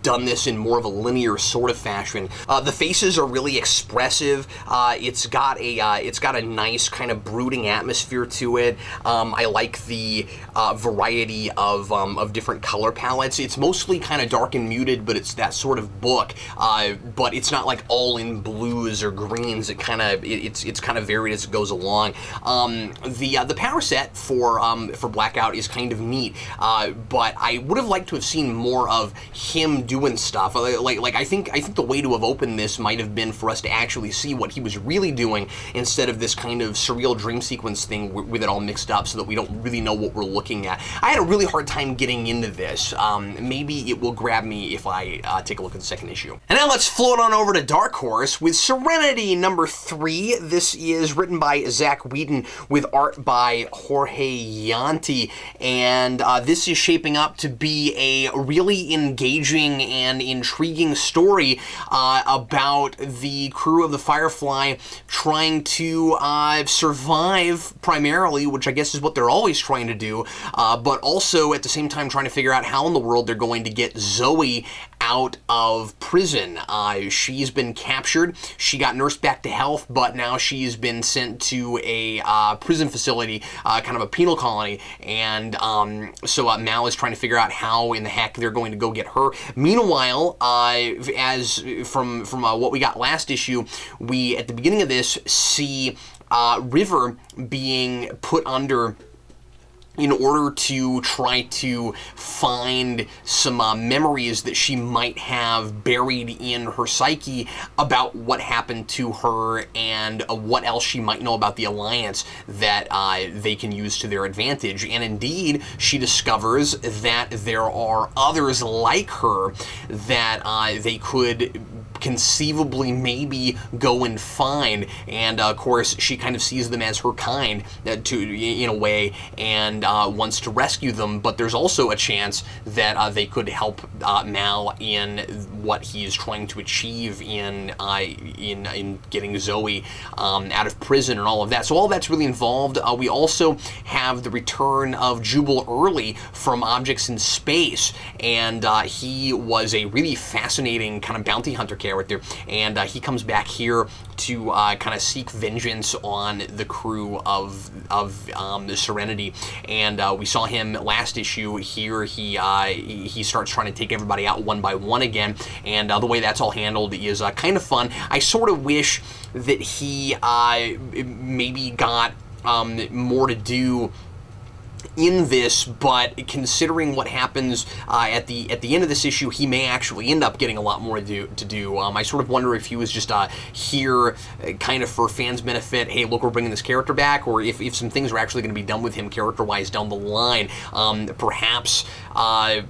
done this in more of a linear sort of fashion. The faces are really expressive. It's got a nice kind of brooding atmosphere to it. I like the variety of different color palettes. It's mostly kind of dark and muted, but it's that sort of book. But it's not like all in blues or greens. It's kind of varied as it goes along. The power set for Blackout is kind of neat, but I would have liked to have seen more of him doing stuff. Like I think the way to have opened this might have been for us to actually see what he was really doing, instead of this kind of surreal dream sequence thing with it all mixed up, so that we don't really know what we're looking at. I had a really hard time getting into this. Maybe it will grab me if I take a look at the second issue. And now let's float on over to Dark Horse with Serenity number 3. This is written by Zach Whedon with art by Jorge Yanti, and this is shaping up to be a really engaging and intriguing story about the crew of the Firefly trying to survive primarily, which I guess is what they're always trying to do, but also at the same time trying to figure out how in the world they're going to get Zoe out of prison. She's been captured. She got nursed back to health, but now she's been sent to a prison facility, kind of a penal colony, and so Mal is trying to figure out how in the heck they're going to go get her. Meanwhile, as from what we got last issue, we at the beginning of this see River being put under in order to try to find some memories that she might have buried in her psyche about what happened to her and what else she might know about the Alliance that they can use to their advantage. And indeed, she discovers that there are others like her that they could conceivably maybe go and find, and of course she kind of sees them as her kind in a way, and wants to rescue them. But there's also a chance that they could help Mal in what he is trying to achieve in getting Zoe out of prison and all of that. So all that's really involved. We also have the return of Jubal Early from Objects in Space, and he was a really fascinating kind of bounty hunter character, and he comes back here to kind of seek vengeance on the crew of the Serenity. And we saw him last issue. Here he starts trying to take everybody out one by one again, and the way that's all handled is kind of fun. I sort of wish that he maybe got more to do in this, but considering what happens at the end of this issue, he may actually end up getting a lot more to do. I sort of wonder if he was just here kind of for fans' benefit. Hey, look, we're bringing this character back, or if some things are actually going to be done with him character-wise down the line. Perhaps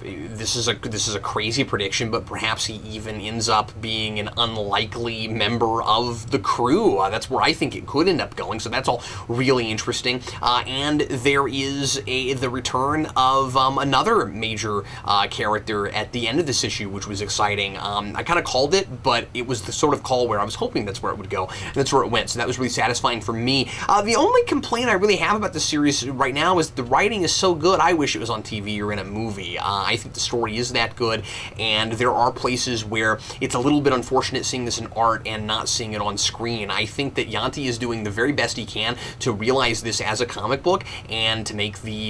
this is a crazy prediction, but perhaps he even ends up being an unlikely member of the crew. That's where I think it could end up going. So that's all really interesting. And there is the return of another major character at the end of this issue, which was exciting. I kind of called it, but it was the sort of call where I was hoping that's where it would go, and that's where it went. So that was really satisfying for me. The only complaint I really have about the series right now is the writing is so good. I wish it was on TV or in a movie. I think the story is that good, and there are places where it's a little bit unfortunate seeing this in art and not seeing it on screen. I think that Yanti is doing the very best he can to realize this as a comic book and to make the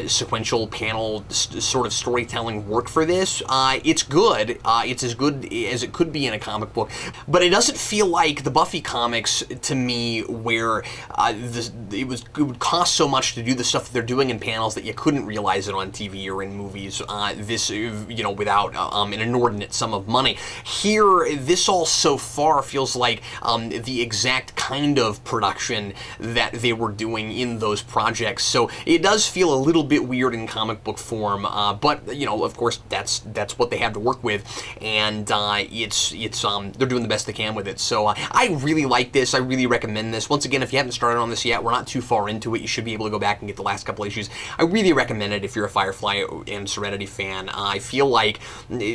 sequential panel sort of storytelling work for this. It's good. It's as good as it could be in a comic book, but it doesn't feel like the Buffy comics to me, where it would cost so much to do the stuff that they're doing in panels that you couldn't realize it on TV or in movies. This, without an inordinate sum of money. Here, this all so far feels like the exact kind of production that they were doing in those projects. So it does feel a little bit weird in comic book form, but of course that's what they have to work with, and they're doing the best they can with it. So I really like this. I really recommend this. Once again, if you haven't started on this yet, we're not too far into it. You should be able to go back and get the last couple issues. I really recommend it if you're a Firefly and Serenity fan. I feel like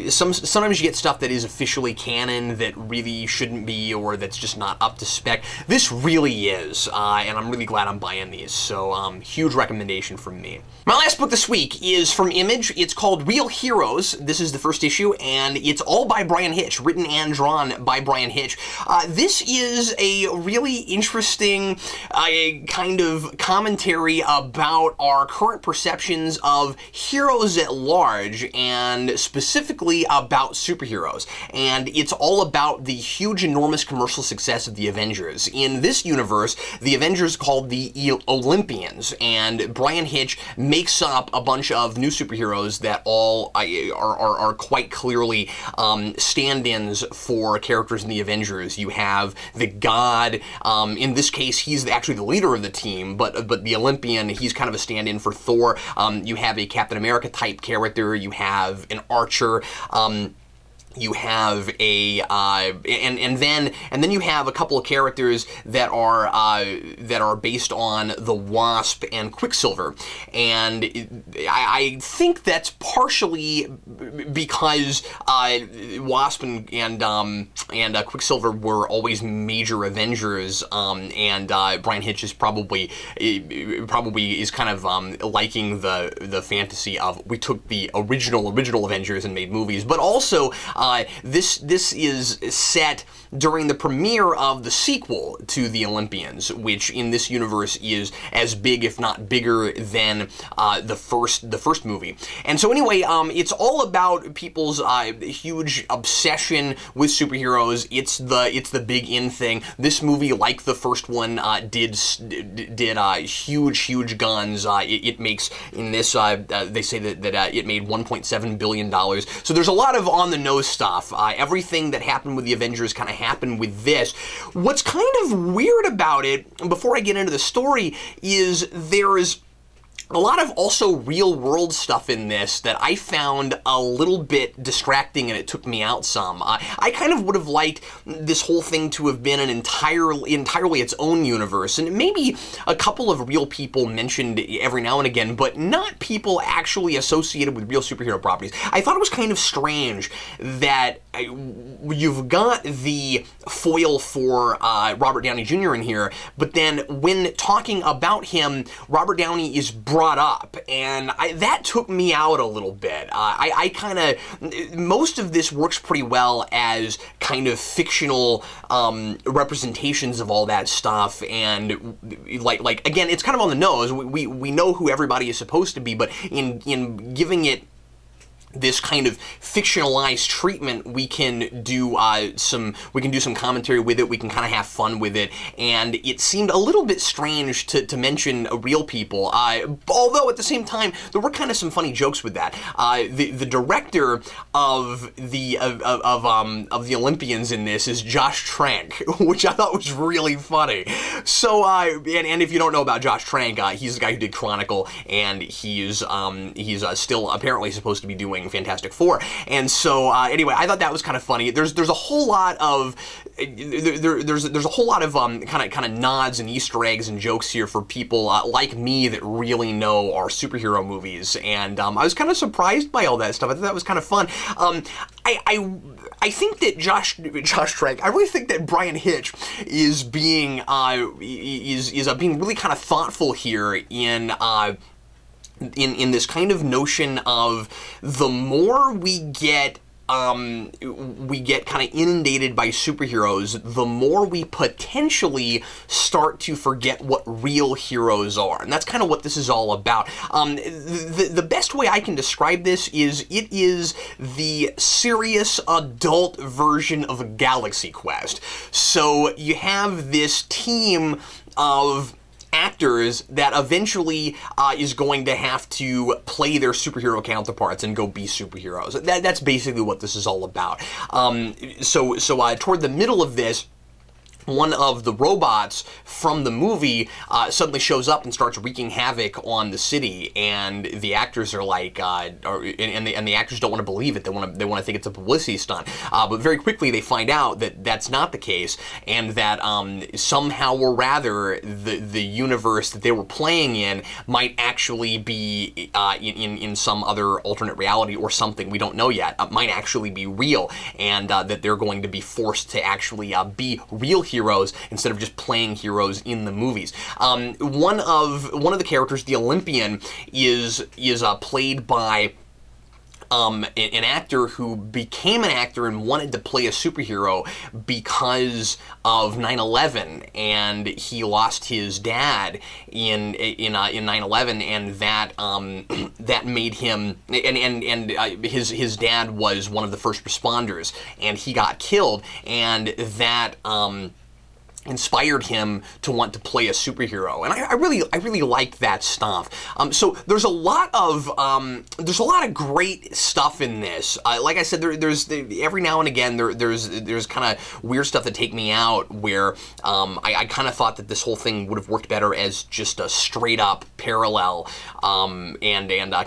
sometimes you get stuff that is officially canon that really shouldn't be, or that's just not up to spec. This really is, and I'm really glad I'm buying these. So huge recommendation from me. My last book this week is from Image. It's called Real Heroes. This is the first issue, and it's all by Brian Hitch, written and drawn by Brian Hitch. This is a really interesting kind of commentary about our current perceptions of heroes at large, and specifically about superheroes. And it's all about the huge, enormous commercial success of the Avengers. In this universe, the Avengers are called the Olympians, and Brian Hitch makes up a bunch of new superheroes that all are quite clearly stand-ins for characters in the Avengers. You have the God. In this case, he's actually the leader of the team, but the Olympian, he's kind of a stand-in for Thor. You have a Captain America type character. You have an archer. you have and then you have a couple of characters that are based on the Wasp and Quicksilver, and I think that's partially because Wasp and Quicksilver were always major Avengers, and Brian Hitch is probably is kind of liking the fantasy of we took the original Avengers and made movies, but also. This is set during the premiere of the sequel to The Olympians, which in this universe is as big, if not bigger, than the first movie. And so anyway, it's all about people's huge obsession with superheroes. It's the big in thing. This movie, like the first one, did huge guns. It makes in this they say that it made $1.7 billion. So there's a lot of on the nose stuff. Everything that happened with the Avengers kind of happened with this. What's kind of weird about it, before I get into the story, is there's a lot of also real-world stuff in this that I found a little bit distracting, and it took me out some. I kind of would have liked this whole thing to have been an entirely its own universe, and maybe a couple of real people mentioned every now and again, but not people actually associated with real superhero properties. I thought it was kind of strange that you've got the foil for Robert Downey Jr. in here, but then when talking about him, Robert Downey is brought up, and that took me out a little bit. I kind of, most of this works pretty well as kind of fictional representations of all that stuff, and like again, it's kind of on the nose. We know who everybody is supposed to be, but in giving it this kind of fictionalized treatment, we can do some commentary with it. We can kind of have fun with it, and it seemed a little bit strange to mention real people. Although at the same time, there were kind of some funny jokes with that. The director of the Olympians in this is Josh Trank, which I thought was really funny. So and if you don't know about Josh Trank, he's the guy who did Chronicle, and he's still apparently supposed to be doing Fantastic Four. And so anyway, I thought that was kind of funny. There's a whole lot of there's a whole lot of kind of nods and Easter eggs and jokes here for people like me that really know our superhero movies, and I was kind of surprised by all that stuff. I thought that was kind of fun. I think that Josh Trank, I really think that Brian Hitch is being being really kind of thoughtful here in this kind of notion of the more we get kind of inundated by superheroes, the more we potentially start to forget what real heroes are. And that's kind of what this is all about. The best way I can describe this is it is the serious adult version of a Galaxy Quest. So you have this team of actors that eventually is going to have to play their superhero counterparts and go be superheroes. That's basically what this is all about. So toward the middle of this, one of the robots from the movie suddenly shows up and starts wreaking havoc on the city, and the actors are like, and the actors don't want to believe it. They want to think it's a publicity stunt. But very quickly they find out that that's not the case, and that somehow or rather the universe that they were playing in might actually be in some other alternate reality or something we don't know yet. Might actually be real, and that they're going to be forced to actually be real heroes instead of just playing heroes in the movies. One of the characters, the Olympian, is played by an actor who became an actor and wanted to play a superhero because of 9/11, and he lost his dad in 9/11, and that made him, and his dad was one of the first responders, and he got killed, and that inspired him to want to play a superhero, and I really like that stuff. So there's a lot of great stuff in this. Like I said, there's every now and again there's kind of weird stuff that take me out where I kind of thought that this whole thing would have worked better as just a straight up parallel and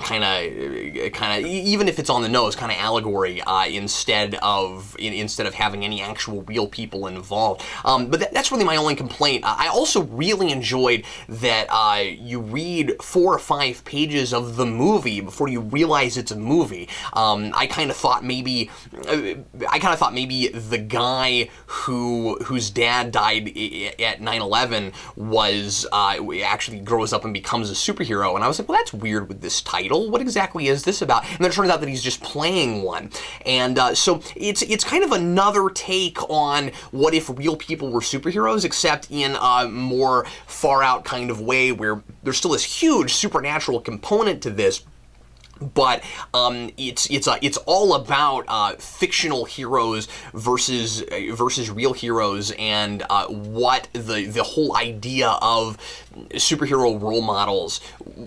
kind of even if it's on the nose, kind of allegory instead of having any actual real people involved. But that's really my only complaint. I also really enjoyed that you read 4 or 5 pages of the movie before you realize it's a movie. I kind of thought maybe the guy whose dad died at 9/11 was actually grows up and becomes a superhero, and I was like, well, that's weird with this title. What exactly is this about? And then it turns out that he's just playing one, and so it's kind of another take on what if real people were superheroes, except in a more far-out kind of way where there's still this huge supernatural component to this. But it's all about fictional heroes versus real heroes, and what the whole idea of superhero role models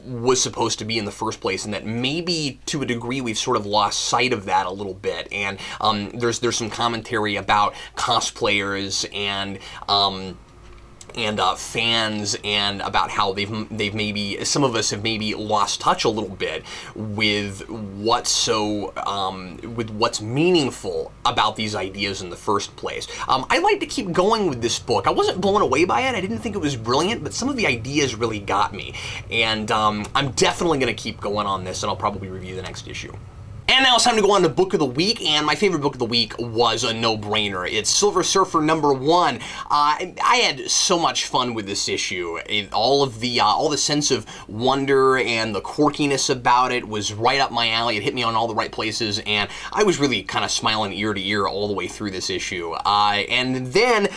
was supposed to be in the first place, and that maybe to a degree we've sort of lost sight of that a little bit. And there's some commentary about cosplayers and fans, and about how they've maybe, some of us have maybe lost touch a little bit with what's meaningful about these ideas in the first place. I like to keep going with this book. I wasn't blown away by it. I didn't think it was brilliant, but some of the ideas really got me, and I'm definitely going to keep going on this, and I'll probably review the next issue. And now it's time to go on to Book of the Week, and my favorite book of the week was a no-brainer. It's Silver Surfer #1. I had so much fun with this issue. All the sense of wonder and the quirkiness about it was right up my alley. It hit me on all the right places, and I was really kind of smiling ear to ear all the way through this issue. And then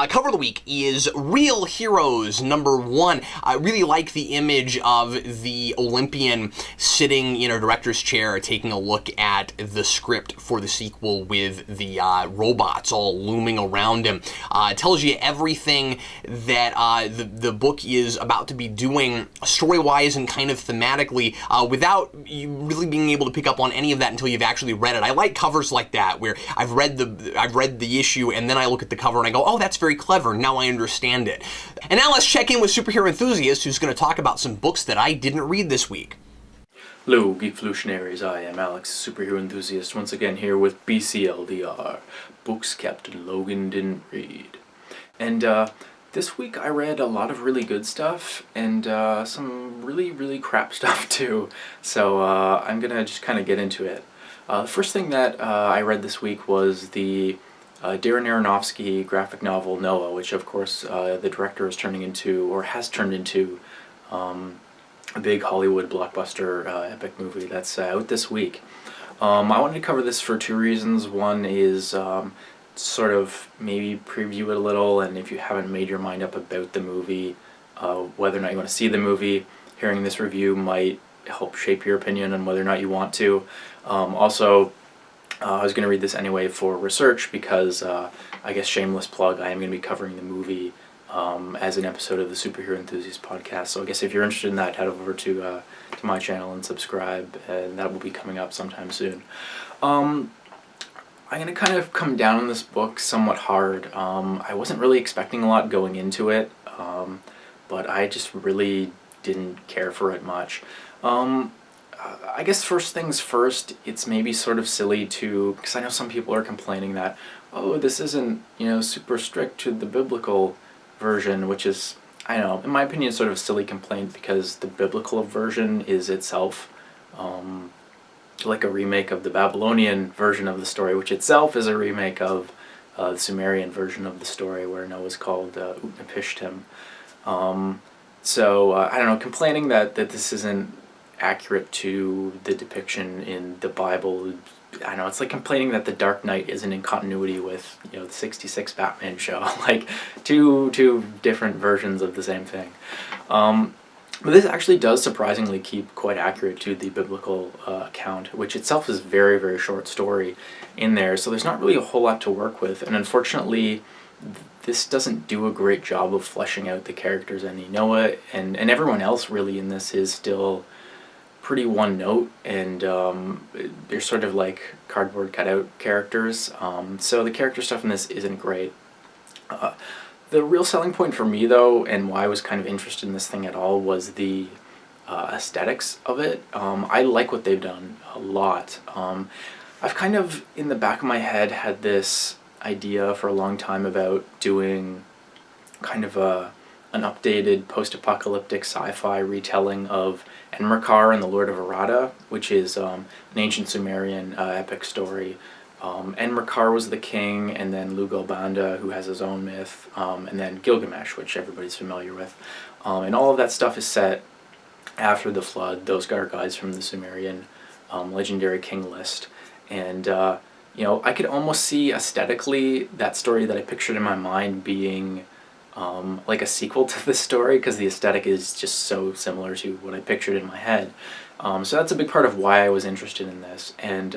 cover of the week is Real Heroes #1. I really like the image of the Olympian sitting in a director's chair taking a look at the script for the sequel with the robots all looming around him. It tells you everything that the book is about to be doing story-wise and kind of thematically, without you really being able to pick up on any of that until you've actually read it. I like covers like that where I've read the issue and then I look at the cover and I go, oh, that's very clever, now I understand it. And now let's check in with Superhero Enthusiast, who's going to talk about some books that I didn't read this week. Hello, Geekvolutionaries. I am Alex, Superhero Enthusiast, once again here with BCLDR, books Captain Logan didn't read. And this week I read a lot of really good stuff, and some really, really crap stuff too. So I'm gonna just kind of get into it. The first thing that I read this week was the Darren Aronofsky graphic novel Noah, which of course the director is turning into, or has turned into, a big Hollywood blockbuster epic movie that's out this week. I wanted to cover this for 2 reasons. One is sort of maybe preview it a little, and if you haven't made your mind up about the movie, whether or not you want to see the movie, hearing this review might help shape your opinion on whether or not you want to. Also, I was going to read this anyway for research because, I guess shameless plug, I am going to be covering the movie as an episode of the Superhero Enthusiast podcast. So I guess if you're interested in that, head over to my channel and subscribe, and that will be coming up sometime soon. I'm going to kind of come down on this book somewhat hard. I wasn't really expecting a lot going into it, but I just really didn't care for it much. I guess first things first, it's maybe sort of silly to, because I know some people are complaining that, oh, this isn't, super strict to the biblical version, which is, I don't know, in my opinion, sort of a silly complaint, because the biblical version is itself like a remake of the Babylonian version of the story, which itself is a remake of the Sumerian version of the story, where Noah's called Utnapishtim. So, I don't know, complaining that this isn't accurate to the depiction in the Bible, I know, it's like complaining that The Dark Knight isn't in continuity with, the 66 Batman show. Like, two different versions of the same thing. But this actually does surprisingly keep quite accurate to the biblical account, which itself is a very, very short story in there, so there's not really a whole lot to work with. And unfortunately, this doesn't do a great job of fleshing out the characters any. Noah and everyone else really in this is still pretty one note, and they're sort of like cardboard cutout characters. So the character stuff in this isn't great. The real selling point for me, though, and why I was kind of interested in this thing at all, was the aesthetics of it. I like what they've done a lot. I've kind of, in the back of my head, had this idea for a long time about doing kind of an updated post-apocalyptic sci-fi retelling of Enmerkar and the Lord of Arada, which is an ancient Sumerian epic story. Enmerkar was the king, and then Lugalbanda, who has his own myth, and then Gilgamesh, which everybody's familiar with. And all of that stuff is set after the flood. Those are guys from the Sumerian legendary king list. And, I could almost see aesthetically that story that I pictured in my mind being like a sequel to this story, because the aesthetic is just so similar to what I pictured in my head. So that's a big part of why I was interested in this. And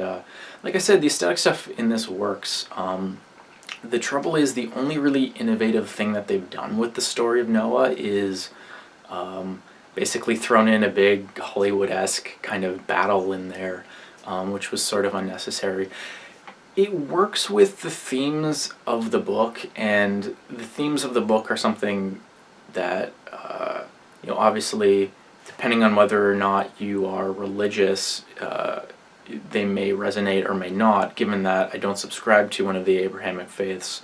like I said, the aesthetic stuff in this works. The trouble is, the only really innovative thing that they've done with the story of Noah is basically thrown in a big Hollywood-esque kind of battle in there, which was sort of unnecessary. It works with the themes of the book, and the themes of the book are something that, obviously, depending on whether or not you are religious, they may resonate or may not, given that I don't subscribe to one of the Abrahamic faiths.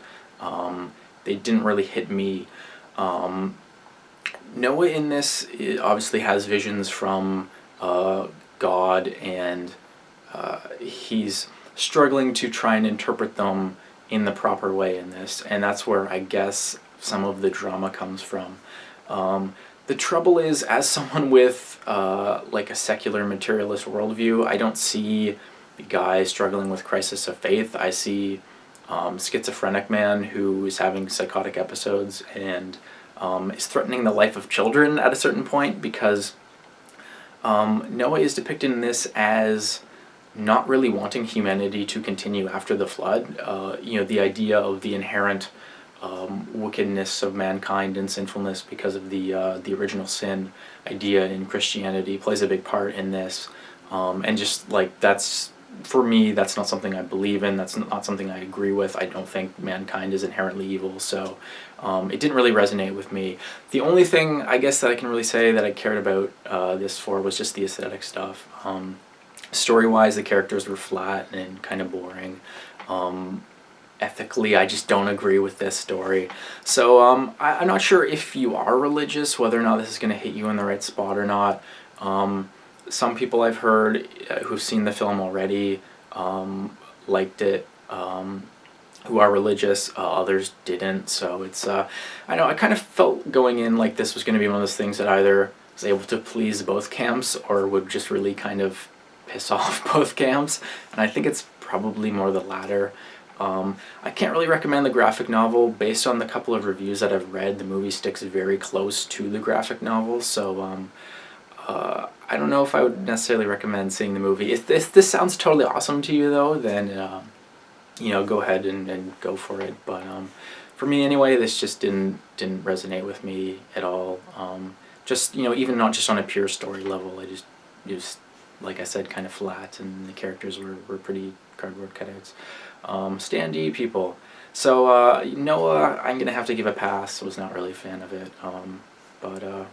They didn't really hit me. Noah in this obviously has visions from God, and he's struggling to try and interpret them in the proper way in this, and that's where I guess some of the drama comes from. The trouble is, as someone with like a secular materialist worldview, I don't see the guy struggling with crisis of faith. I see schizophrenic man who is having psychotic episodes and is threatening the life of children at a certain point, because Noah is depicted in this as not really wanting humanity to continue after the flood. The idea of the inherent wickedness of mankind and sinfulness because of the original sin idea in Christianity plays a big part in this. And just like, that's, for me, that's not something I believe in. That's not something I agree with. I don't think mankind is inherently evil, so it didn't really resonate with me. The only thing, I guess, that I can really say that I cared about this for was just the aesthetic stuff. Story-wise, the characters were flat and kind of boring. Ethically, I just don't agree with this story. So I'm not sure if you are religious, whether or not this is going to hit you in the right spot or not. Some people I've heard who've seen the film already liked it, who are religious, others didn't. So it's, I kind of felt going in like this was going to be one of those things that either was able to please both camps or would just really kind of piss off both camps, and I think it's probably more the latter. I can't really recommend the graphic novel. Based on the couple of reviews that I've read, the movie sticks very close to the graphic novel, so I don't know if I would necessarily recommend seeing the movie. If this sounds totally awesome to you, though, then go ahead and go for it. But for me anyway, this just didn't resonate with me at all. Just even not just on a pure story level, it was, like I said, kind of flat, and the characters were pretty cardboard cutouts. Stan D, people. So Noah, I'm gonna have to give a pass. Was not really a fan of it, but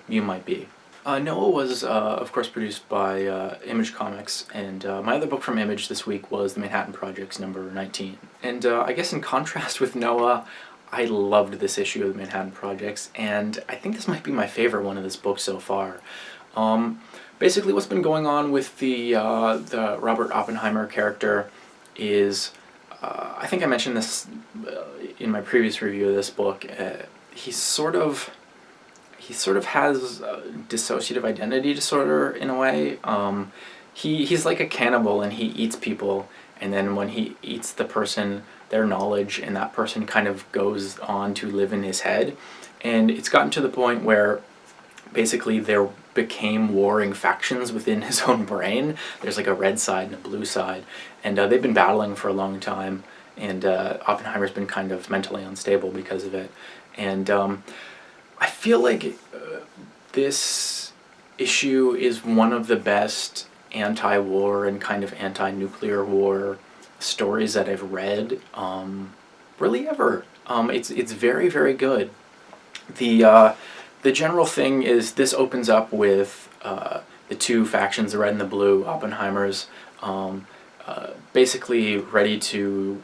you might be. Noah was, of course, produced by Image Comics, and my other book from Image this week was The Manhattan Project's number 19. And I guess in contrast with Noah, I loved this issue of The Manhattan Projects, and I think this might be my favorite one of this book so far. Basically, what's been going on with the Robert Oppenheimer character is, I think I mentioned this in my previous review of this book. He sort of has dissociative identity disorder in a way. He's like a cannibal, and he eats people, and then when he eats the person, their knowledge, and that person kind of goes on to live in his head. And it's gotten to the point where basically there became warring factions within his own brain. There's like a red side and a blue side, and they've been battling for a long time, and Oppenheimer's been kind of mentally unstable because of it. And I feel like this issue is one of the best anti-war and kind of anti-nuclear war stories that I've read, really ever. It's very, very good. The general thing is this opens up with the two factions, the red and the blue, Oppenheimers, basically ready to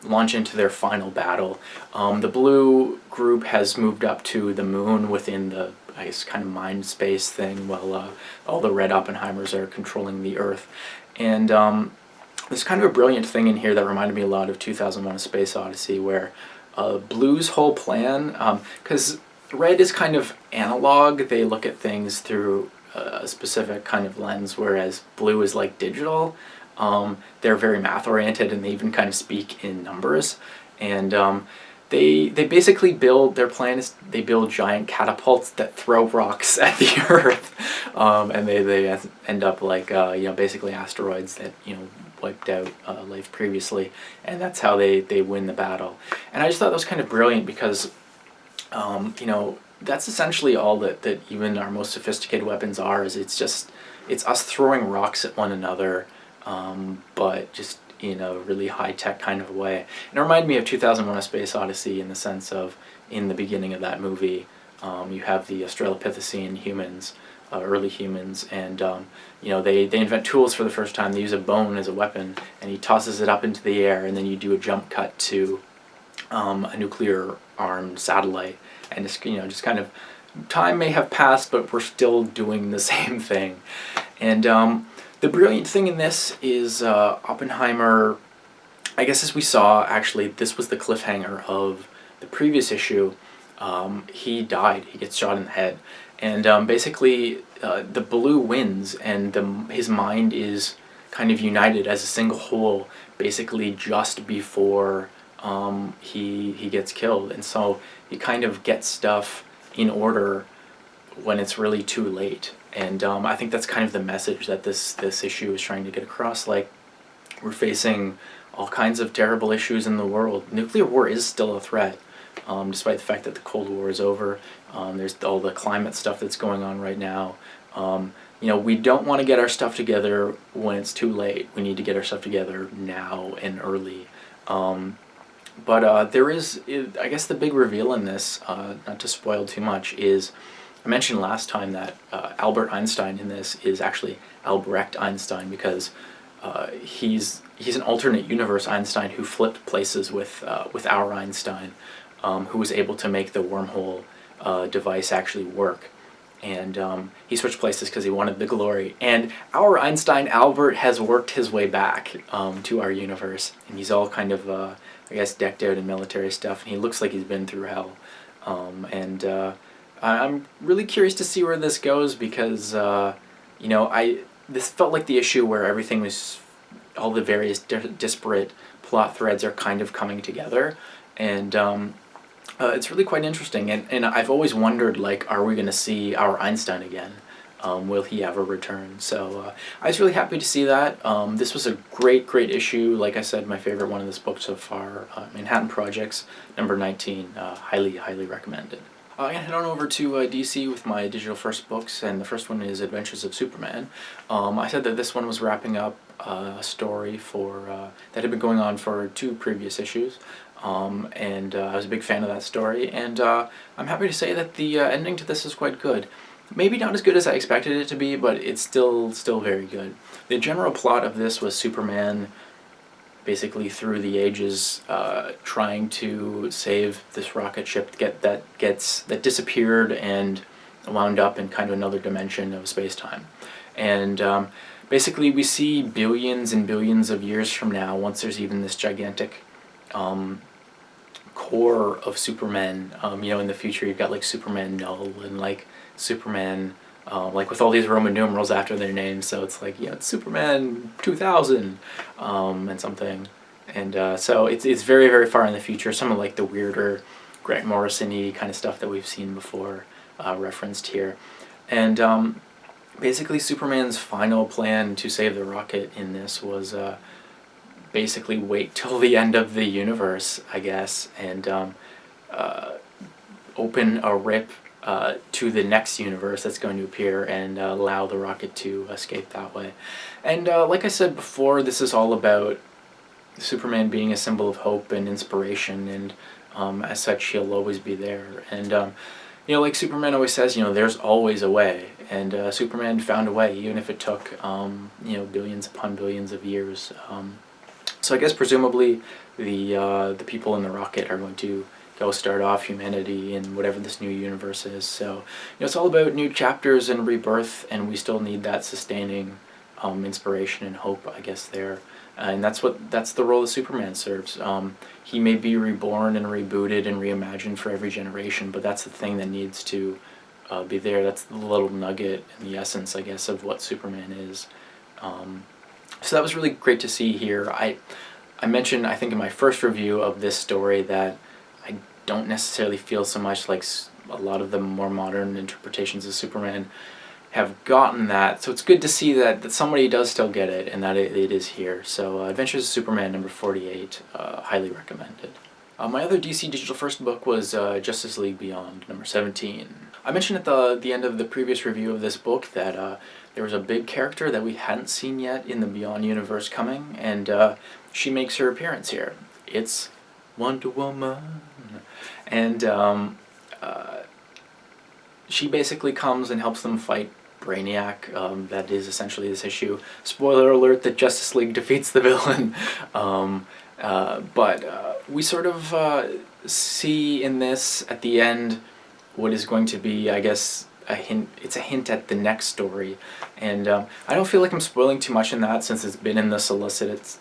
launch into their final battle. The blue group has moved up to the moon within the, I guess, kind of mind space thing, while all the red Oppenheimers are controlling the Earth. And there's kind of a brilliant thing in here that reminded me a lot of 2001: A Space Odyssey, where Blue's whole plan, because red is kind of analog, they look at things through a specific kind of lens, whereas blue is like digital. They're very math oriented, and they even kind of speak in numbers. And they basically build, their plan is they build giant catapults that throw rocks at the Earth, and they end up like basically asteroids that wiped out life previously, and that's how they win the battle. And I just thought that was kind of brilliant because that's essentially all that even our most sophisticated weapons are. Is it's us throwing rocks at one another, but just in a really high-tech kind of way. And it reminded me of 2001: A Space Odyssey in the sense of, in the beginning of that movie, you have the Australopithecine humans, early humans, and they invent tools for the first time. They use a bone as a weapon, and he tosses it up into the air, and then you do a jump cut to a nuclear-armed satellite, and just kind of, time may have passed, but we're still doing the same thing. And the brilliant thing in this is Oppenheimer, I guess as we saw, actually, this was the cliffhanger of the previous issue. He died. He gets shot in the head. And basically, the blue wins, and his mind is kind of united as a single whole, basically just before he gets killed. And so he kind of gets stuff in order when it's really too late. And I think that's kind of the message that this issue is trying to get across. Like, we're facing all kinds of terrible issues in the world. Nuclear war is still a threat, despite the fact that the Cold War is over. There's all the climate stuff that's going on right now. We don't want to get our stuff together when it's too late. We need to get our stuff together now and early. But there is, I guess the big reveal in this, not to spoil too much, is I mentioned last time that Albert Einstein in this is actually Albrecht Einstein, because he's an alternate universe Einstein who flipped places with our Einstein, who was able to make the wormhole device actually work. And he switched places because he wanted the glory. And our Einstein, Albert, has worked his way back to our universe. And he's all kind of, I guess, decked out in military stuff. And he looks like he's been through hell. I'm really curious to see where this goes because, this felt like the issue where everything was, all the various disparate plot threads are kind of coming together. And it's really quite interesting, and I've always wondered, like, are we going to see our Einstein again? Will he ever return? So I was really happy to see that. This was a great issue. Like I said, my favorite one of this book so far, Manhattan Projects, number 19. Highly recommended. I'm going to head on over to DC with my digital first books, and the first one is Adventures of Superman. I said that this one was wrapping up a story that had been going on for 2 previous issues. And I was a big fan of that story, and I'm happy to say that the ending to this is quite good. Maybe not as good as I expected it to be, but it's still very good. The general plot of this was Superman, basically through the ages, trying to save this rocket ship that disappeared and wound up in kind of another dimension of space-time. And basically we see billions and billions of years from now, once there's even this gigantic core of Supermen, in the future you've got like Superman Null and like Superman, like with all these Roman numerals after their names, so it's like, it's Superman 2000 and something, and so it's very far in the future. Some of like the weirder Grant Morrison-y kind of stuff that we've seen before referenced here, and basically Superman's final plan to save the rocket in this was basically wait till the end of the universe, I guess, and open a rip to the next universe that's going to appear and allow the Rocket to escape that way. And like I said before, this is all about Superman being a symbol of hope and inspiration, and as such, he'll always be there. And like Superman always says, there's always a way, and Superman found a way, even if it took billions upon billions of years. So I guess presumably the people in the Rocket are going to go start off humanity in whatever this new universe is. So it's all about new chapters and rebirth, and we still need that sustaining inspiration and hope, I guess, there. And that's the role that Superman serves. He may be reborn and rebooted and reimagined for every generation, but that's the thing that needs to be there. That's the little nugget and the essence, I guess, of what Superman is. So that was really great to see here. I mentioned, I think, in my first review of this story that I don't necessarily feel so much like a lot of the more modern interpretations of Superman have gotten that. So it's good to see that somebody does still get it, and that it is here. So Adventures of Superman number 48, highly recommended. My other DC Digital First book was Justice League Beyond number 17. I mentioned at the end of the previous review of this book that there was a big character that we hadn't seen yet in the Beyond universe coming, and she makes her appearance here. It's Wonder Woman. And she basically comes and helps them fight Brainiac. That is essentially this issue. Spoiler alert that Justice League defeats the villain. But we sort of see in this, at the end, what is going to be, I guess, a hint. It's a hint at the next story. And I don't feel like I'm spoiling too much in that, since it's been in the solicits.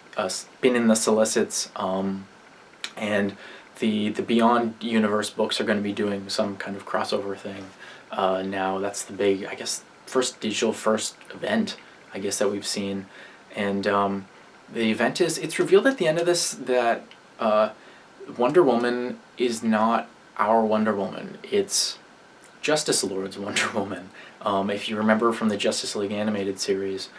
And the Beyond Universe books are going to be doing some kind of crossover thing. Now that's the big, I guess, digital first event, I guess, that we've seen. And the event it's revealed at the end of this that Wonder Woman is not our Wonder Woman. It's Justice Lord's Wonder Woman. If you remember from the Justice League animated series,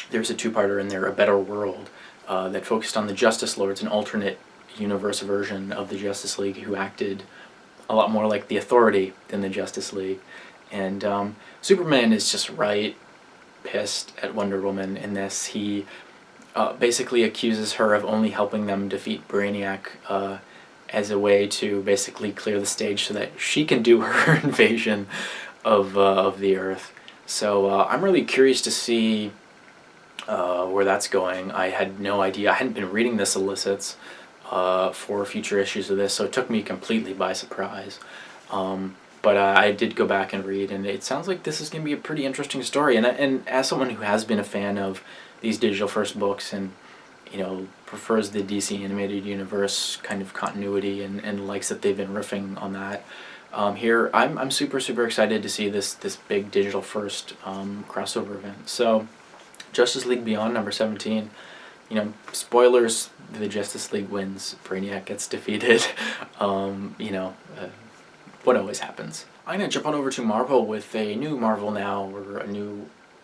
there's a two-parter in there, A Better World, that focused on the Justice Lords, an alternate universe version of the Justice League who acted a lot more like the Authority than the Justice League. And Superman is just pissed at Wonder Woman in this. He basically accuses her of only helping them defeat Brainiac as a way to basically clear the stage so that she can do her invasion of the Earth. So I'm really curious to see where that's going. I had no idea. I hadn't been reading the solicits for future issues of this, so it took me completely by surprise. But I did go back and read, and it sounds like this is going to be a pretty interesting story. And as someone who has been a fan of these digital first books and prefers the DC animated universe kind of continuity and likes that they've been riffing on that, here I'm super excited to see this big digital first crossover event. So Justice League Beyond number 17. Spoilers, the Justice League wins, Brainiac gets defeated. What always happens. I'm going to jump on over to Marvel with a new Marvel Now, or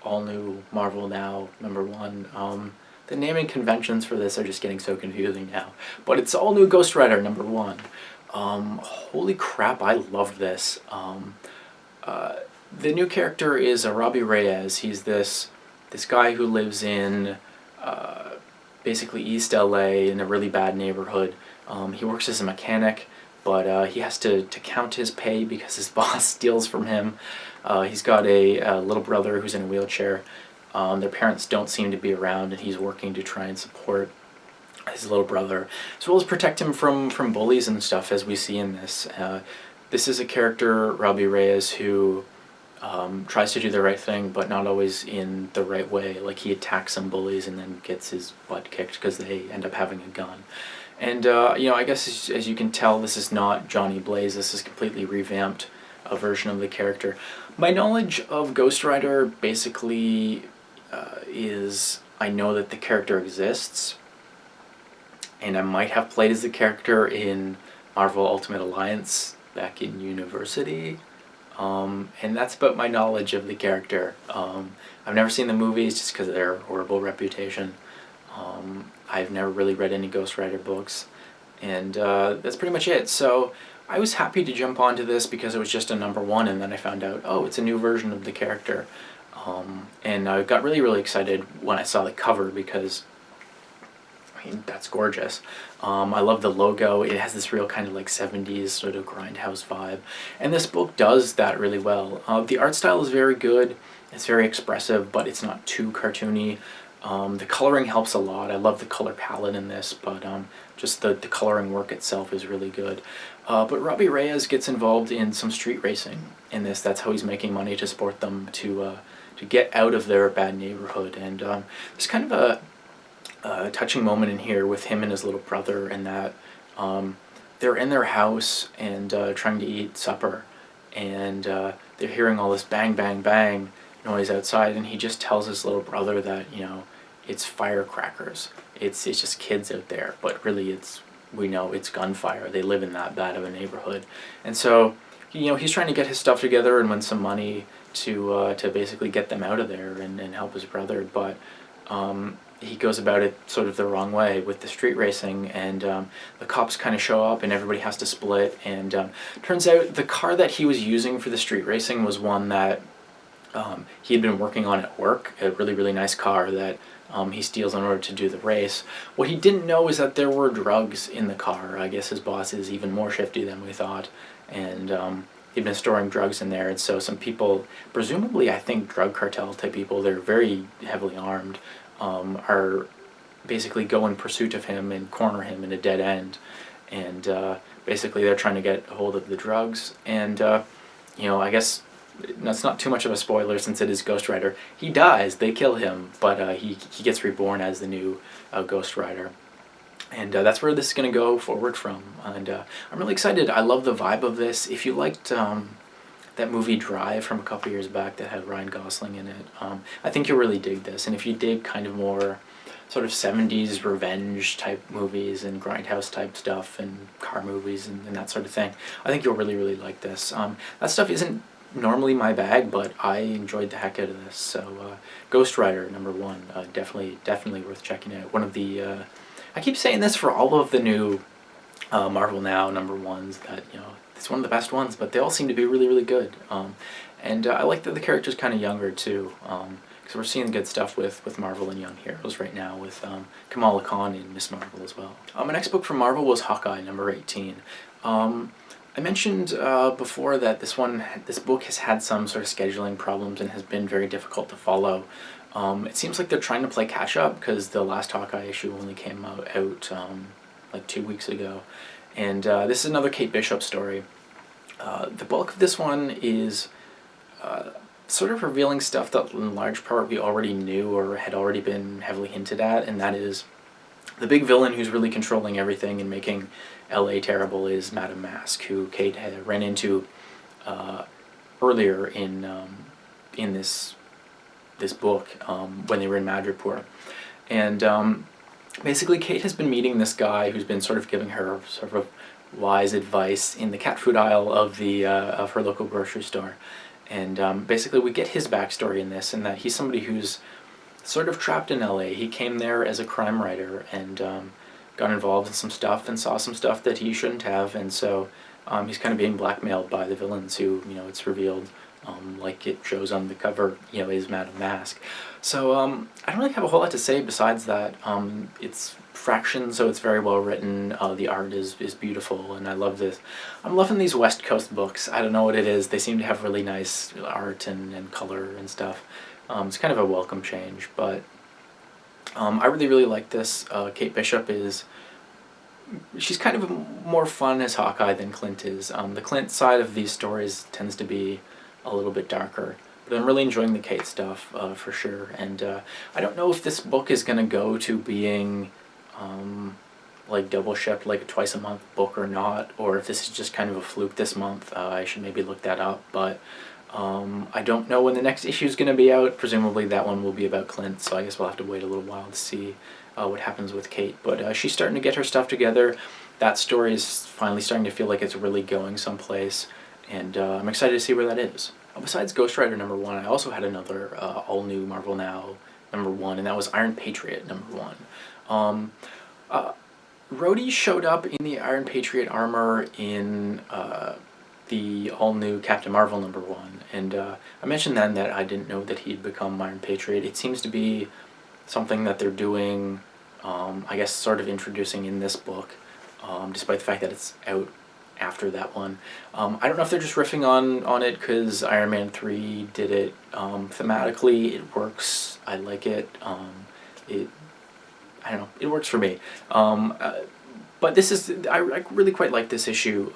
all new Marvel Now number 1. The naming conventions for this are just getting so confusing now. But it's all new Ghost Rider number 1. Holy crap, I loved this. The new character is Robbie Reyes. He's this guy who lives in basically East LA in a really bad neighborhood. He works as a mechanic, but he has to count his pay because his boss steals from him. He's got a little brother who's in a wheelchair. Their parents don't seem to be around, and he's working to try and support his little brother, as well as protect him from bullies and stuff, as we see in this. This is a character, Robbie Reyes, who tries to do the right thing, but not always in the right way. Like, he attacks some bullies and then gets his butt kicked because they end up having a gun. And, I guess as you can tell, this is not Johnny Blaze. This is a completely revamped version of the character. My knowledge of Ghost Rider basically is I know that the character exists, and I might have played as the character in Marvel Ultimate Alliance back in university. And that's about my knowledge of the character. I've never seen the movies just because of their horrible reputation. I've never really read any Ghost Rider books, and that's pretty much it. So I was happy to jump onto this because it was just a #1, and then I found out, oh, it's a new version of the character. And I got really, really excited when I saw the cover because, I mean, that's gorgeous. I love the logo. It has this real kind of like 70s sort of grindhouse vibe. And this book does that really well. The art style is very good. It's very expressive, but it's not too cartoony. The coloring helps a lot. I love the color palette in this, but just the coloring work itself is really good. But Robbie Reyes gets involved in some street racing in this. That's how he's making money to support them to get out of their bad neighborhood. And there's kind of a touching moment in here with him and his little brother, and that they're in their house and trying to eat supper, and they're hearing all this bang, bang, bang noise outside, and he just tells his little brother that, you know, it's firecrackers. It's just kids out there, but really we know it's gunfire. They live in that bad of a neighborhood. And so, you know, he's trying to get his stuff together and win some money to basically get them out of there and help his brother, but he goes about it sort of the wrong way with the street racing, and the cops kind of show up and everybody has to split, and turns out the car that he was using for the street racing was one that he had been working on at work, a really, really nice car that he steals in order to do the race. What he didn't know is that there were drugs in the car. I guess his boss is even more shifty than we thought, and he'd been storing drugs in there, and so some people, presumably I think drug cartel type people, they're very heavily armed, are basically go in pursuit of him and corner him in a dead end, and basically they're trying to get a hold of the drugs, and you know, I guess that's not too much of a spoiler since it is Ghost Rider. He dies, they kill him, but he gets reborn as the new Ghost Rider. And that's where this is going to go forward from. And I'm really excited. I love the vibe of this. If you liked that movie Drive from a couple years back that had Ryan Gosling in it, I think you'll really dig this. And if you dig kind of more sort of 70s revenge type movies and grindhouse type stuff and car movies and that sort of thing, I think you'll really, really like this. That stuff isn't normally my bag, but I enjoyed the heck out of this. So Ghost Rider #1, definitely worth checking out. One of the I keep saying this for all of the new Marvel Now #1s, that, you know, it's one of the best ones, but they all seem to be really, really good. And I like that the character's kind of younger too, because we're seeing good stuff with Marvel and Young Heroes right now with Kamala Khan in Miss Marvel as well. My next book from Marvel was Hawkeye #18. I mentioned before that this book has had some sort of scheduling problems and has been very difficult to follow. It seems like they're trying to play catch up because the last Hawkeye issue only came out like 2 weeks ago. And this is another Kate Bishop story. The bulk of this one is sort of revealing stuff that in large part we already knew or had already been heavily hinted at, and that is the big villain who's really controlling everything and making LA terrible is Madame Mask, who Kate had ran into earlier in this book when they were in Madripoor. And basically Kate has been meeting this guy who's been sort of giving her sort of wise advice in the cat food aisle of her local grocery store. And basically we get his backstory in this, and that he's somebody who's sort of trapped in LA. He came there as a crime writer and got involved in some stuff and saw some stuff that he shouldn't have, and so he's kind of being blackmailed by the villains who, you know, it's revealed, like it shows on the cover, you know, is Madame Mask. So I don't really have a whole lot to say besides that. It's fraction, so it's very well written. The art is beautiful, and I love this. I'm loving these West Coast books. I don't know what it is. They seem to have really nice art and color and stuff. It's kind of a welcome change, but I really, really like this. Kate Bishop she's kind of more fun as Hawkeye than Clint is. The Clint side of these stories tends to be a little bit darker, but I'm really enjoying the Kate stuff for sure. And I don't know if this book is going to go to being like double shipped, like a twice a month book or not, or if this is just kind of a fluke this month. I should maybe look that up, but I don't know when the next issue is going to be out. Presumably that one will be about Clint, so I guess we'll have to wait a little while to see what happens with Kate. But she's starting to get her stuff together. That story is finally starting to feel like it's really going someplace, and I'm excited to see where that is. Besides Ghost Rider #1, I also had another all-new Marvel Now #1, and that was Iron Patriot #1. Rhodey showed up in the Iron Patriot armor in the all-new Captain Marvel #1, and I mentioned then that I didn't know that he'd become Iron Patriot. It seems to be something that they're doing, I guess sort of introducing in this book, despite the fact that it's out after that one. I don't know if they're just riffing on it because Iron Man 3 did it. Thematically, it works. I like it. I don't know, it works for me. But this is, I really quite like this issue.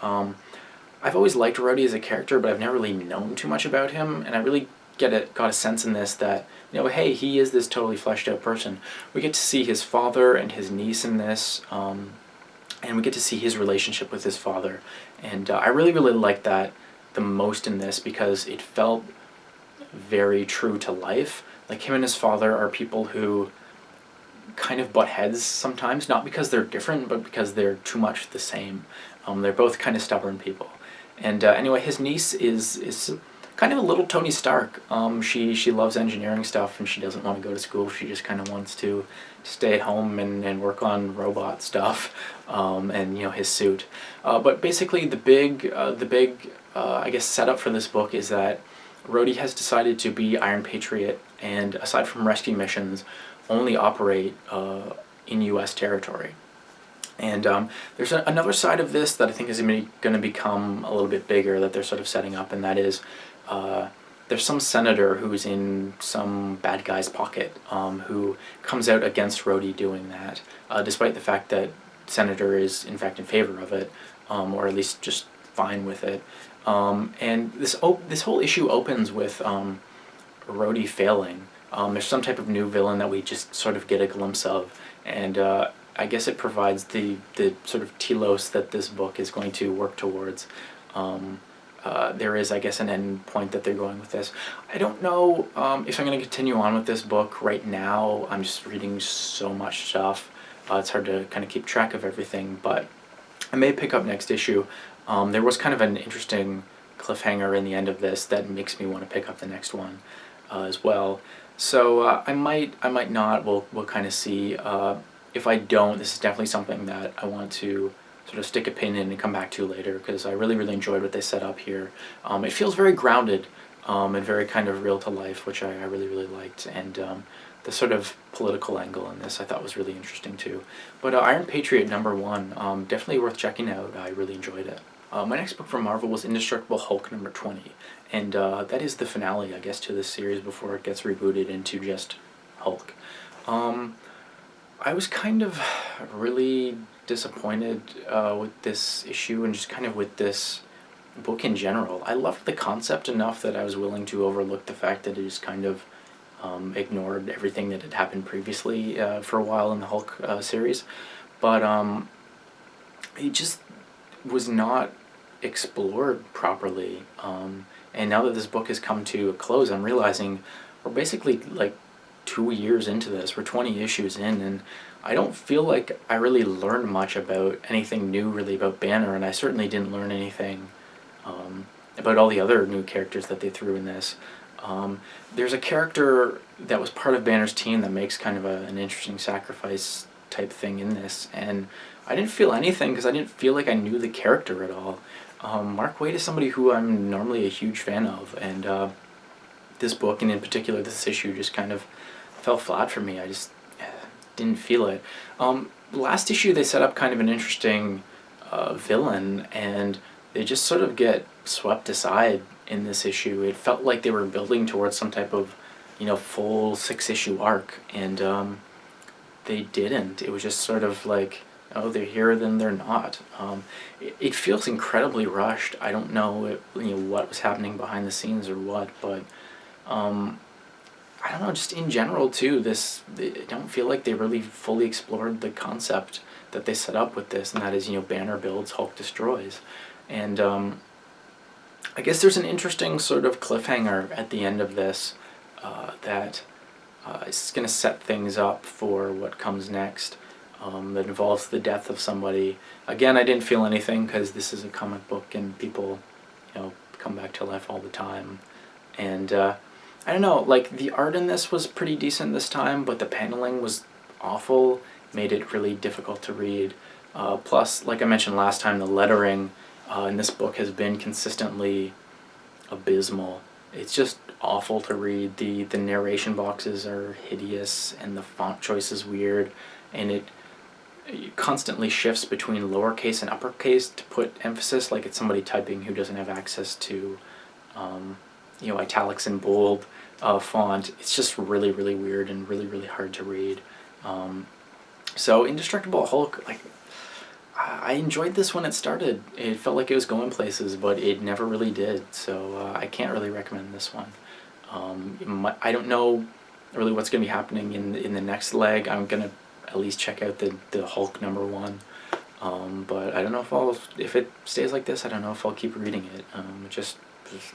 I've always liked Rhodey as a character, but I've never really known too much about him, and I really got a sense in this that, hey, he is this totally fleshed out person. We get to see his father and his niece in this, and we get to see his relationship with his father, and I really like that the most in this because it felt very true to life. Like, him and his father are people who kind of butt heads sometimes, not because they're different, but because they're too much the same. They're both kind of stubborn people. And anyway, his niece is kind of a little Tony Stark. She loves engineering stuff, and she doesn't want to go to school. She just kind of wants to stay at home and work on robot stuff, and his suit. But basically, the big I guess setup for this book is that Rhodey has decided to be Iron Patriot, and aside from rescue missions, only operate in U.S. territory. And there's another side of this that I think is going to become a little bit bigger that they're sort of setting up, and that is there's some senator who's in some bad guy's pocket who comes out against Rhodey doing that, despite the fact that senator is in fact in favor of it, or at least just fine with it. And this whole issue opens with Rhodey failing. There's some type of new villain that we just sort of get a glimpse of, and I guess it provides the sort of telos that this book is going to work towards. There is, I guess, an end point that they're going with this. I don't know if I'm going to continue on with this book right now. I'm just reading so much stuff. It's hard to kind of keep track of everything, but I may pick up next issue. There was kind of an interesting cliffhanger in the end of this that makes me want to pick up the next one as well. So I might not. We'll kind of see. If I don't, this is definitely something that I want to sort of stick a pin in and come back to later, because I really enjoyed what they set up here. It feels very grounded and very kind of real to life, which I really liked, and the sort of political angle in this I thought was really interesting too. But Iron Patriot #1, definitely worth checking out. I really enjoyed it. My next book from Marvel was Indestructible Hulk #20, and that is the finale, I guess, to this series before it gets rebooted into just Hulk. I was kind of really disappointed with this issue and just kind of with this book in general. I loved the concept enough that I was willing to overlook the fact that it just kind of ignored everything that had happened previously for a while in the Hulk series, but it just was not explored properly, and now that this book has come to a close, I'm realizing we're basically like 2 years into this. We're 20 issues in, and I don't feel like I really learned much about anything new really about Banner, and I certainly didn't learn anything about all the other new characters that they threw in this. There's a character that was part of Banner's team that makes kind of an interesting sacrifice type thing in this, and I didn't feel anything because I didn't feel like I knew the character at all. Mark Waid is somebody who I'm normally a huge fan of, and this book, and in particular this issue, just kind of fell flat for me. I just didn't feel it. Last issue they set up kind of an interesting villain, and they just sort of get swept aside in this issue. It felt like they were building towards some type of, full 6-issue arc, and they didn't. It was just sort of like, oh, they're here, then they're not. It feels incredibly rushed. I don't know, what was happening behind the scenes or what, but I don't know, just in general too, I don't feel like they really fully explored the concept that they set up with this, and that is, Banner builds, Hulk destroys. And I guess there's an interesting sort of cliffhanger at the end of this that is going to set things up for what comes next, that involves the death of somebody. Again, I didn't feel anything because this is a comic book and people, come back to life all the time. And I don't know, like, the art in this was pretty decent this time, but the paneling was awful, made it really difficult to read. Plus, like I mentioned last time, the lettering in this book has been consistently abysmal. It's just awful to read. The narration boxes are hideous, and the font choice is weird, and it constantly shifts between lowercase and uppercase to put emphasis, like it's somebody typing who doesn't have access to italics and bold font. It's just really, really weird and really, really hard to read. So Indestructible Hulk, like, I enjoyed this when it started. It felt like it was going places, but it never really did. So I can't really recommend this one. I don't know really what's going to be happening in the next leg. I'm going to at least check out the Hulk #1. But I don't know if it stays like this, I don't know if I'll keep reading it. Just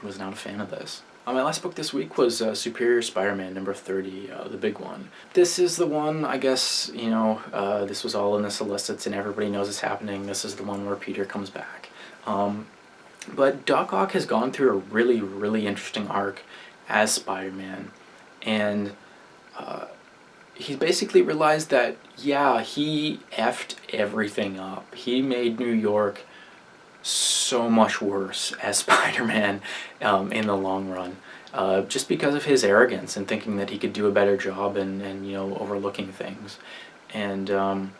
was not a fan of this. My last book this week was Superior Spider-Man #30, the big one. This is the one, I guess, this was all in the solicits and everybody knows it's happening. This is the one where Peter comes back. But Doc Ock has gone through a really, really interesting arc as Spider-Man. And he's basically realized that, yeah, he effed everything up. He made New York so much worse as Spider-Man in the long run, just because of his arrogance and thinking that he could do a better job and overlooking things. And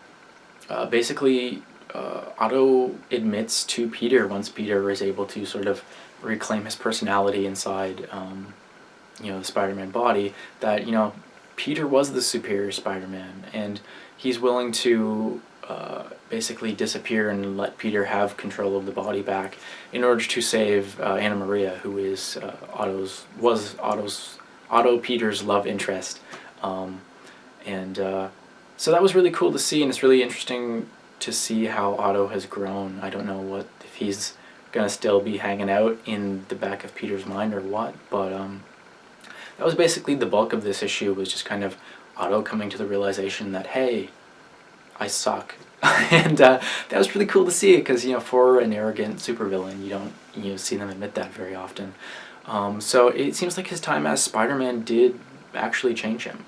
basically Otto admits to Peter, once Peter is able to sort of reclaim his personality inside the Spider-Man body, that Peter was the superior Spider-Man, and he's willing to basically disappear and let Peter have control of the body back in order to save Anna Maria, who is Otto Peter's love interest. So that was really cool to see, and it's really interesting to see how Otto has grown. I don't know if he's gonna still be hanging out in the back of Peter's mind or what, but that was basically the bulk of this issue, was just kind of Otto coming to the realization that, hey, I suck. And that was really cool to see, because for an arrogant supervillain, you don't see them admit that very often. So it seems like his time as Spider-Man did actually change him.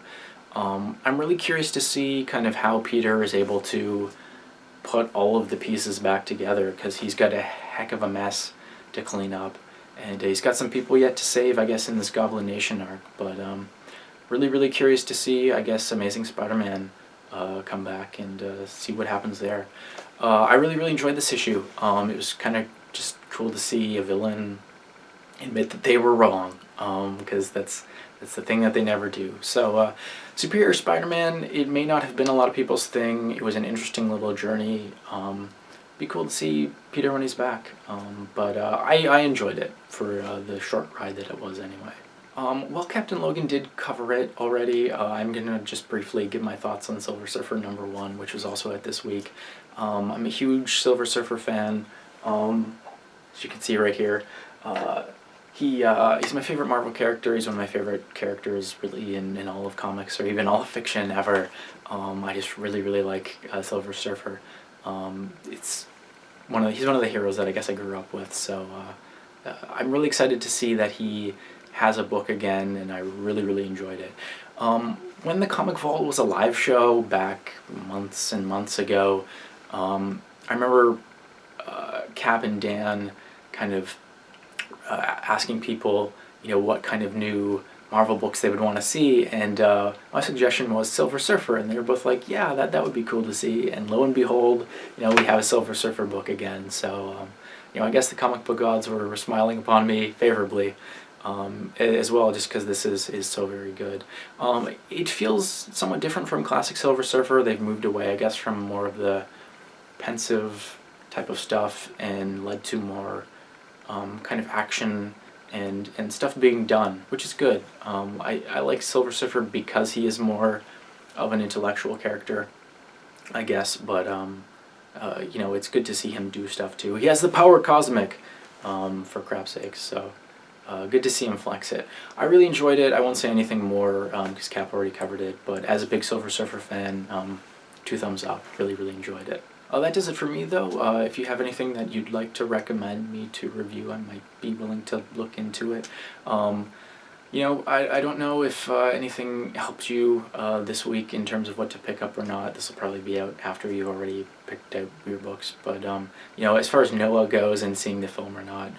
I'm really curious to see kind of how Peter is able to put all of the pieces back together, because he's got a heck of a mess to clean up, and he's got some people yet to save, I guess, in this Goblin Nation arc. But really, really curious to see, I guess, Amazing Spider-Man come back and see what happens there. I really, really enjoyed this issue. It was kind of just cool to see a villain admit that they were wrong, because that's the thing that they never do. So Superior Spider-Man, it may not have been a lot of people's thing. It was an interesting little journey. Be cool to see Peter when he's back. But I enjoyed it for the short ride that it was anyway. Well, Captain Logan did cover it already. I'm going to just briefly give my thoughts on Silver Surfer #1, which was also out this week. I'm a huge Silver Surfer fan, as you can see right here. He's my favorite Marvel character. He's one of my favorite characters really in all of comics, or even all of fiction ever. I just really, really like Silver Surfer. He's one of the heroes that I guess I grew up with, so I'm really excited to see that he has a book again, and I really, really enjoyed it. When the Comic Vault was a live show back months and months ago, I remember Cap and Dan kind of asking people, what kind of new Marvel books they would want to see, and my suggestion was Silver Surfer, and they were both like, yeah, that would be cool to see, and lo and behold, we have a Silver Surfer book again. So I guess the comic book gods were smiling upon me favorably, as well, just because this is so very good. It feels somewhat different from classic Silver Surfer. They've moved away, I guess, from more of the pensive type of stuff and led to more kind of action and stuff being done, which is good. I like Silver Surfer because he is more of an intellectual character, I guess, but it's good to see him do stuff too. He has the power cosmic, for crap's sake, so good to see him flex it. I really enjoyed it. I won't say anything more because Cap already covered it, but as a big Silver Surfer fan, 2 thumbs up. Really, really enjoyed it. That does it for me, though. If you have anything that you'd like to recommend me to review, I might be willing to look into it. I don't know if anything helped you this week in terms of what to pick up or not. This will probably be out after you've already picked out your books. But, as far as Noah goes and seeing the film or not,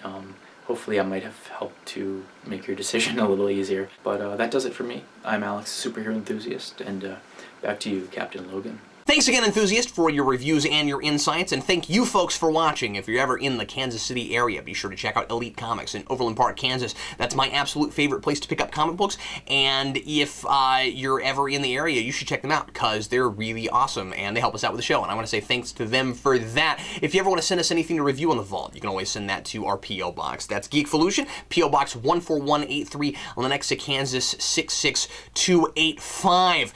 hopefully I might have helped to make your decision a little easier. But that does it for me. I'm Alex, superhero enthusiast, and back to you, Captain Logan. Thanks again, Enthusiast, for your reviews and your insights, and thank you folks for watching. If you're ever in the Kansas City area, be sure to check out Elite Comics in Overland Park, Kansas. That's my absolute favorite place to pick up comic books, and if you're ever in the area, you should check them out, because they're really awesome, and they help us out with the show, and I want to say thanks to them for that. If you ever want to send us anything to review on the Vault, you can always send that to our P.O. Box. That's Geekvolution, P.O. Box 14183, Lenexa, Kansas 66285.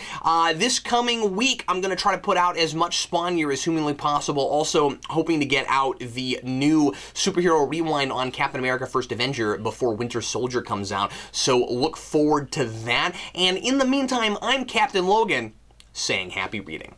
This coming week, I'm going to try to put out as much Spawn Year as humanly possible, also hoping to get out the new superhero rewind on Captain America First Avenger before Winter Soldier comes out, so look forward to that. And in the meantime, I'm Captain Logan, saying happy reading.